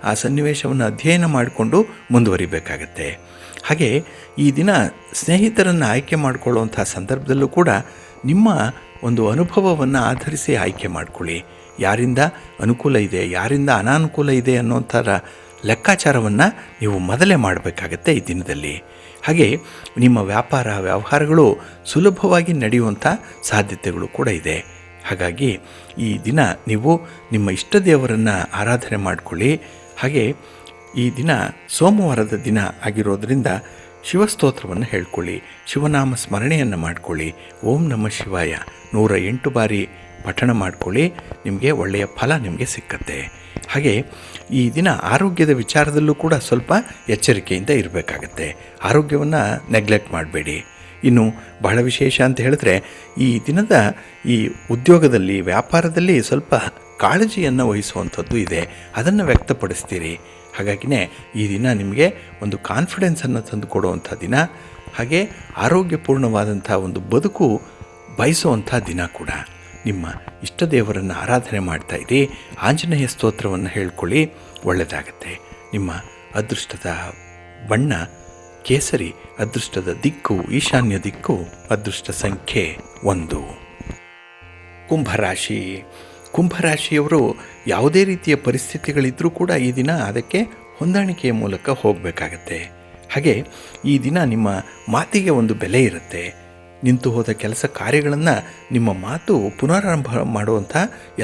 ಆ ಸನ್ನಿವೇಶವನ್ನು ಅಧ್ಯಯನ ಮಾಡಿಕೊಂಡು ಮುಂದುವರಿಬೇಕಾಗತ್ತೆ. ಹಾಗೆ ಈ ದಿನ ಸ್ನೇಹಿತರನ್ನು ಆಯ್ಕೆ ಮಾಡಿಕೊಳ್ಳುವಂಥ ಸಂದರ್ಭದಲ್ಲೂ ಕೂಡ ನಿಮ್ಮ ಒಂದು ಅನುಭವವನ್ನು ಆಧರಿಸಿ ಆಯ್ಕೆ ಮಾಡಿಕೊಳ್ಳಿ. ಯಾರಿಂದ ಅನುಕೂಲ ಇದೆ, ಯಾರಿಂದ ಅನಾನುಕೂಲ ಇದೆ ಅನ್ನೋಂಥರ ಲೆಕ್ಕಾಚಾರವನ್ನು ನೀವು ಮೊದಲೇ ಮಾಡಬೇಕಾಗತ್ತೆ ಈ ದಿನದಲ್ಲಿ. ಹಾಗೆ ನಿಮ್ಮ ವ್ಯಾಪಾರ ವ್ಯವಹಾರಗಳು ಸುಲಭವಾಗಿ ನಡೆಯುವಂಥ ಸಾಧ್ಯತೆಗಳು ಕೂಡ ಇದೆ. ಹಾಗಾಗಿ ಈ ದಿನ ನೀವು ನಿಮ್ಮ ಇಷ್ಟ ದೇವರನ್ನು ಆರಾಧನೆ ಮಾಡಿಕೊಳ್ಳಿ. ಹಾಗೆ ಈ ದಿನ ಸೋಮವಾರದ ದಿನ ಆಗಿರೋದ್ರಿಂದ ಶಿವಸ್ತೋತ್ರವನ್ನು ಹೇಳ್ಕೊಳ್ಳಿ, ಶಿವನಾಮ ಸ್ಮರಣೆಯನ್ನು ಮಾಡಿಕೊಳ್ಳಿ. ಓಂ ನಮಃ ಶಿವಾಯ 108 ಬಾರಿ ಪಠಣ ಮಾಡಿಕೊಳ್ಳಿ. ನಿಮಗೆ ಒಳ್ಳೆಯ ಫಲ ನಿಮಗೆ ಸಿಕ್ಕತ್ತೆ. ಹಾಗೆ ಈ ದಿನ ಆರೋಗ್ಯದ ವಿಚಾರದಲ್ಲೂ ಕೂಡ ಸ್ವಲ್ಪ ಎಚ್ಚರಿಕೆಯಿಂದ ಇರಬೇಕಾಗತ್ತೆ. ಆರೋಗ್ಯವನ್ನು ನೆಗ್ಲೆಕ್ಟ್ ಮಾಡಬೇಡಿ. ಇನ್ನು ಬಹಳ ವಿಶೇಷ ಅಂತ ಹೇಳಿದ್ರೆ ಈ ದಿನದ ಈ ಉದ್ಯೋಗದಲ್ಲಿ, ವ್ಯಾಪಾರದಲ್ಲಿ ಸ್ವಲ್ಪ ಕಾಳಜಿಯನ್ನು ವಹಿಸುವಂಥದ್ದು ಇದೆ. ಅದನ್ನು ವ್ಯಕ್ತಪಡಿಸ್ತೀರಿ. ಹಾಗಾಗಿನೇ ಈ ದಿನ ನಿಮಗೆ ಒಂದು ಕಾನ್ಫಿಡೆನ್ಸನ್ನು ತಂದು ಕೊಡುವಂಥ ದಿನ. ಹಾಗೆ ಆರೋಗ್ಯಪೂರ್ಣವಾದಂಥ ಒಂದು ಬದುಕು ಬಯಸುವಂಥ ದಿನ ಕೂಡ. ನಿಮ್ಮ ಇಷ್ಟ ದೇವರನ್ನು ಆರಾಧನೆ ಮಾಡ್ತಾಯಿರಿ. ಆಂಜನೇಯ ಸ್ತೋತ್ರವನ್ನು ಹೇಳ್ಕೊಳ್ಳಿ, ಒಳ್ಳೆಯದಾಗತ್ತೆ. ನಿಮ್ಮ ಅದೃಷ್ಟದ ಬಣ್ಣ ಕೇಸರಿ, ಅದೃಷ್ಟದ ದಿಕ್ಕು ಈಶಾನ್ಯ ದಿಕ್ಕು, ಅದೃಷ್ಟ ಸಂಖ್ಯೆ 1. ಕುಂಭರಾಶಿ. ಕುಂಭರಾಶಿಯವರು ಯಾವುದೇ ರೀತಿಯ ಪರಿಸ್ಥಿತಿಗಳಿದ್ದರೂ ಕೂಡ ಈ ದಿನ ಅದಕ್ಕೆ ಹೊಂದಾಣಿಕೆಯ ಮೂಲಕ ಹೋಗಬೇಕಾಗತ್ತೆ. ಹಾಗೆ ಈ ದಿನ ನಿಮ್ಮ ಮಾತಿಗೆ ಒಂದು ಬೆಲೆ ಇರುತ್ತೆ. ನಿಂತು ಹೋದ ಕೆಲಸ ಕಾರ್ಯಗಳನ್ನು ನಿಮ್ಮ ಮಾತು ಪುನರಾರಂಭ ಮಾಡುವಂಥ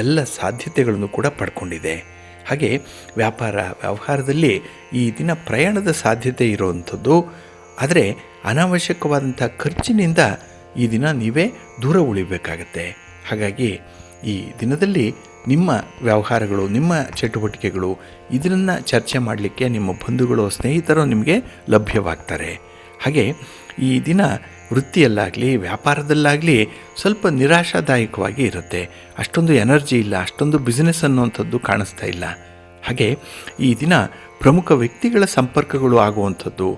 ಎಲ್ಲ ಸಾಧ್ಯತೆಗಳನ್ನು ಕೂಡ ಪಡ್ಕೊಂಡಿದೆ. ಹಾಗೆ ವ್ಯಾಪಾರ ವ್ಯವಹಾರದಲ್ಲಿ ಈ ದಿನ ಪ್ರಯಾಣದ ಸಾಧ್ಯತೆ ಇರುವಂಥದ್ದು. ಆದರೆ ಅನಾವಶ್ಯಕವಾದಂಥ ಖರ್ಚಿನಿಂದ ಈ ದಿನ ನೀವೇ ದೂರ ಉಳಿಬೇಕಾಗತ್ತೆ. ಹಾಗಾಗಿ ಈ ದಿನದಲ್ಲಿ ನಿಮ್ಮ ವ್ಯವಹಾರಗಳು, ನಿಮ್ಮ ಚಟುವಟಿಕೆಗಳು ಇದನ್ನು ಚರ್ಚೆ ಮಾಡಲಿಕ್ಕೆ ನಿಮ್ಮ ಬಂಧುಗಳು, ಸ್ನೇಹಿತರು ನಿಮಗೆ ಲಭ್ಯವಾಗ್ತಾರೆ. ಹಾಗೆ ಈ ದಿನ ವೃತ್ತಿಯಲ್ಲಾಗಲಿ ವ್ಯಾಪಾರದಲ್ಲಾಗಲಿ ಸ್ವಲ್ಪ ನಿರಾಶಾದಾಯಕವಾಗಿ ಇರುತ್ತೆ. ಅಷ್ಟೊಂದು ಎನರ್ಜಿ ಇಲ್ಲ, ಅಷ್ಟೊಂದು ಬಿಸ್ನೆಸ್ ಅನ್ನುವಂಥದ್ದು ಕಾಣಿಸ್ತಾ ಇಲ್ಲ. ಹಾಗೆ ಈ ದಿನ ಪ್ರಮುಖ ವ್ಯಕ್ತಿಗಳ ಸಂಪರ್ಕಗಳು ಆಗುವಂಥದ್ದು,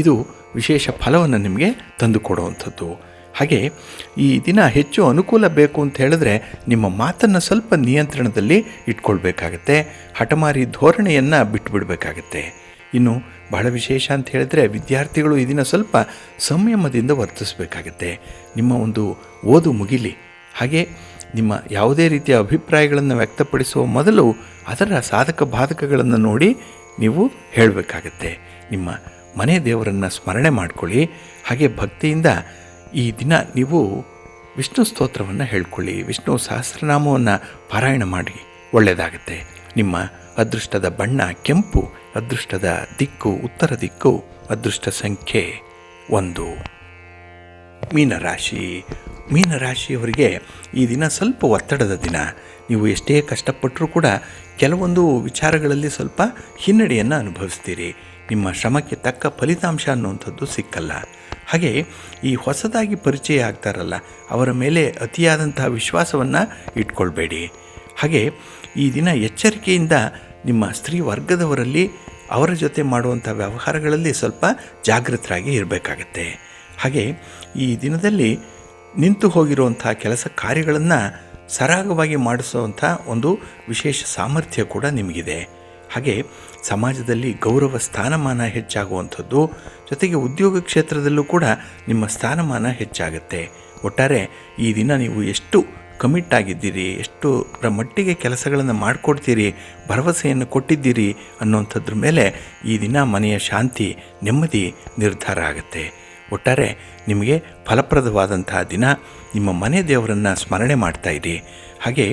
ಇದು ವಿಶೇಷ ಫಲವನ್ನು ನಿಮಗೆ ತಂದುಕೊಡುವಂಥದ್ದು. ಹಾಗೆ ಈ ದಿನ ಹೆಚ್ಚು ಅನುಕೂಲ ಬೇಕು ಅಂತ ಹೇಳಿದ್ರೆ ನಿಮ್ಮ ಮಾತನ್ನು ಸ್ವಲ್ಪ ನಿಯಂತ್ರಣದಲ್ಲಿ ಇಟ್ಕೊಳ್ಬೇಕಾಗತ್ತೆ. ಹಠಮಾರಿ ಧೋರಣೆಯನ್ನು ಬಿಟ್ಟುಬಿಡಬೇಕಾಗತ್ತೆ. ಇನ್ನು ಬಹಳ ವಿಶೇಷ ಅಂತ ಹೇಳಿದ್ರೆ ವಿದ್ಯಾರ್ಥಿಗಳು ಈ ದಿನ ಸ್ವಲ್ಪ ಸಂಯಮದಿಂದ ವರ್ತಿಸಬೇಕಾಗತ್ತೆ. ನಿಮ್ಮ ಒಂದು ಓದು ಮುಗಿಲಿ. ಹಾಗೆ ನಿಮ್ಮ ಯಾವುದೇ ರೀತಿಯ ಅಭಿಪ್ರಾಯಗಳನ್ನು ವ್ಯಕ್ತಪಡಿಸುವ ಮೊದಲು ಅದರ ಸಾಧಕ ಬಾಧಕಗಳನ್ನು ನೋಡಿ ನೀವು ಹೇಳಬೇಕಾಗತ್ತೆ. ನಿಮ್ಮ ಮನೆ ದೇವರನ್ನು ಸ್ಮರಣೆ ಮಾಡಿಕೊಳ್ಳಿ. ಹಾಗೆ ಭಕ್ತಿಯಿಂದ ಈ ದಿನ ನೀವು ವಿಷ್ಣು ಸ್ತೋತ್ರವನ್ನು ಹೇಳ್ಕೊಳ್ಳಿ, ವಿಷ್ಣು ಸಹಸ್ರನಾಮವನ್ನು ಪಾರಾಯಣ ಮಾಡಿ, ಒಳ್ಳೆಯದಾಗತ್ತೆ. ನಿಮ್ಮ ಅದೃಷ್ಟದ ಬಣ್ಣ ಕೆಂಪು, ಅದೃಷ್ಟದ ದಿಕ್ಕು ಉತ್ತರ ದಿಕ್ಕು, ಅದೃಷ್ಟ ಸಂಖ್ಯೆ 1. ಮೀನರಾಶಿಯವರಿಗೆ ಈ ದಿನ ಸ್ವಲ್ಪ ಒತ್ತಡದ ದಿನ. ನೀವು ಎಷ್ಟೇ ಕಷ್ಟಪಟ್ಟರೂ ಕೂಡ ಕೆಲವೊಂದು ವಿಚಾರಗಳಲ್ಲಿ ಸ್ವಲ್ಪ ಹಿನ್ನಡೆಯನ್ನು ಅನುಭವಿಸ್ತೀರಿ. ನಿಮ್ಮ ಶ್ರಮಕ್ಕೆ ತಕ್ಕ ಫಲಿತಾಂಶ ಅನ್ನುವಂಥದ್ದು ಸಿಕ್ಕಲ್ಲ. ಹಾಗೆ ಈ ಹೊಸದಾಗಿ ಪರಿಚಯ ಆಗ್ತಾರಲ್ಲ, ಅವರ ಮೇಲೆ ಅತಿಯಾದಂತಹ ವಿಶ್ವಾಸವನ್ನು ಇಟ್ಕೊಳ್ಬೇಡಿ. ಹಾಗೆ ಈ ದಿನ ಎಚ್ಚರಿಕೆಯಿಂದ ನಿಮ್ಮ ಸ್ತ್ರೀ ವರ್ಗದವರಲ್ಲಿ ಅವರ ಜೊತೆ ಮಾಡುವಂಥ ವ್ಯವಹಾರಗಳಲ್ಲಿ ಸ್ವಲ್ಪ ಜಾಗೃತರಾಗಿ ಇರಬೇಕಾಗತ್ತೆ. ಹಾಗೆ ಈ ದಿನದಲ್ಲಿ ನಿಂತು ಹೋಗಿರುವಂಥ ಕೆಲಸ ಕಾರ್ಯಗಳನ್ನು ಸರಾಗವಾಗಿ ಮಾಡಿಸುವಂಥ ಒಂದು ವಿಶೇಷ ಸಾಮರ್ಥ್ಯ ಕೂಡ ನಿಮಗಿದೆ. ಹಾಗೆ ಸಮಾಜದಲ್ಲಿ ಗೌರವ ಸ್ಥಾನಮಾನ ಹೆಚ್ಚಾಗುವಂಥದ್ದು, ಜೊತೆಗೆ ಉದ್ಯೋಗ ಕ್ಷೇತ್ರದಲ್ಲೂ ಕೂಡ ನಿಮ್ಮ ಸ್ಥಾನಮಾನ ಹೆಚ್ಚಾಗುತ್ತೆ. ಒಟ್ಟಾರೆ ಈ ದಿನ ನೀವು ಎಷ್ಟು ಕಮಿಟ್ ಆಗಿದ್ದೀರಿ, ಎಷ್ಟರ ಮಟ್ಟಿಗೆ ಕೆಲಸಗಳನ್ನು ಮಾಡಿಕೊಡ್ತೀರಿ, ಭರವಸೆಯನ್ನು ಕೊಟ್ಟಿದ್ದೀರಿ ಅನ್ನುವಂಥದ್ರ ಮೇಲೆ ಈ ದಿನ ಮನೆಯ ಶಾಂತಿ, ನೆಮ್ಮದಿ ನಿರ್ಧಾರ ಆಗುತ್ತೆ. ಒಟ್ಟಾರೆ ನಿಮಗೆ ಫಲಪ್ರದವಾದಂತಹ ದಿನ. ನಿಮ್ಮ ಮನೆ ದೇವರನ್ನು ಸ್ಮರಣೆ ಮಾಡ್ತಾಯಿರಿ. ಹಾಗೆ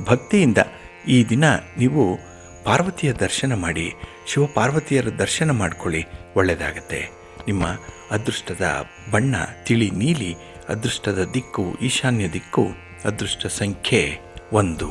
ಭಕ್ತಿಯಿಂದ ಈ ದಿನ ನೀವು ಪಾರ್ವತಿಯ ದರ್ಶನ ಮಾಡಿ, ಶಿವಪಾರ್ವತಿಯರ ದರ್ಶನ ಮಾಡಿಕೊಳ್ಳಿ, ಒಳ್ಳೆಯದಾಗತ್ತೆ. ನಿಮ್ಮ ಅದೃಷ್ಟದ ಬಣ್ಣ ತಿಳಿ ನೀಲಿ, ಅದೃಷ್ಟದ ದಿಕ್ಕು ಈಶಾನ್ಯ ದಿಕ್ಕು, ಅದೃಷ್ಟ ಸಂಖ್ಯೆ 1.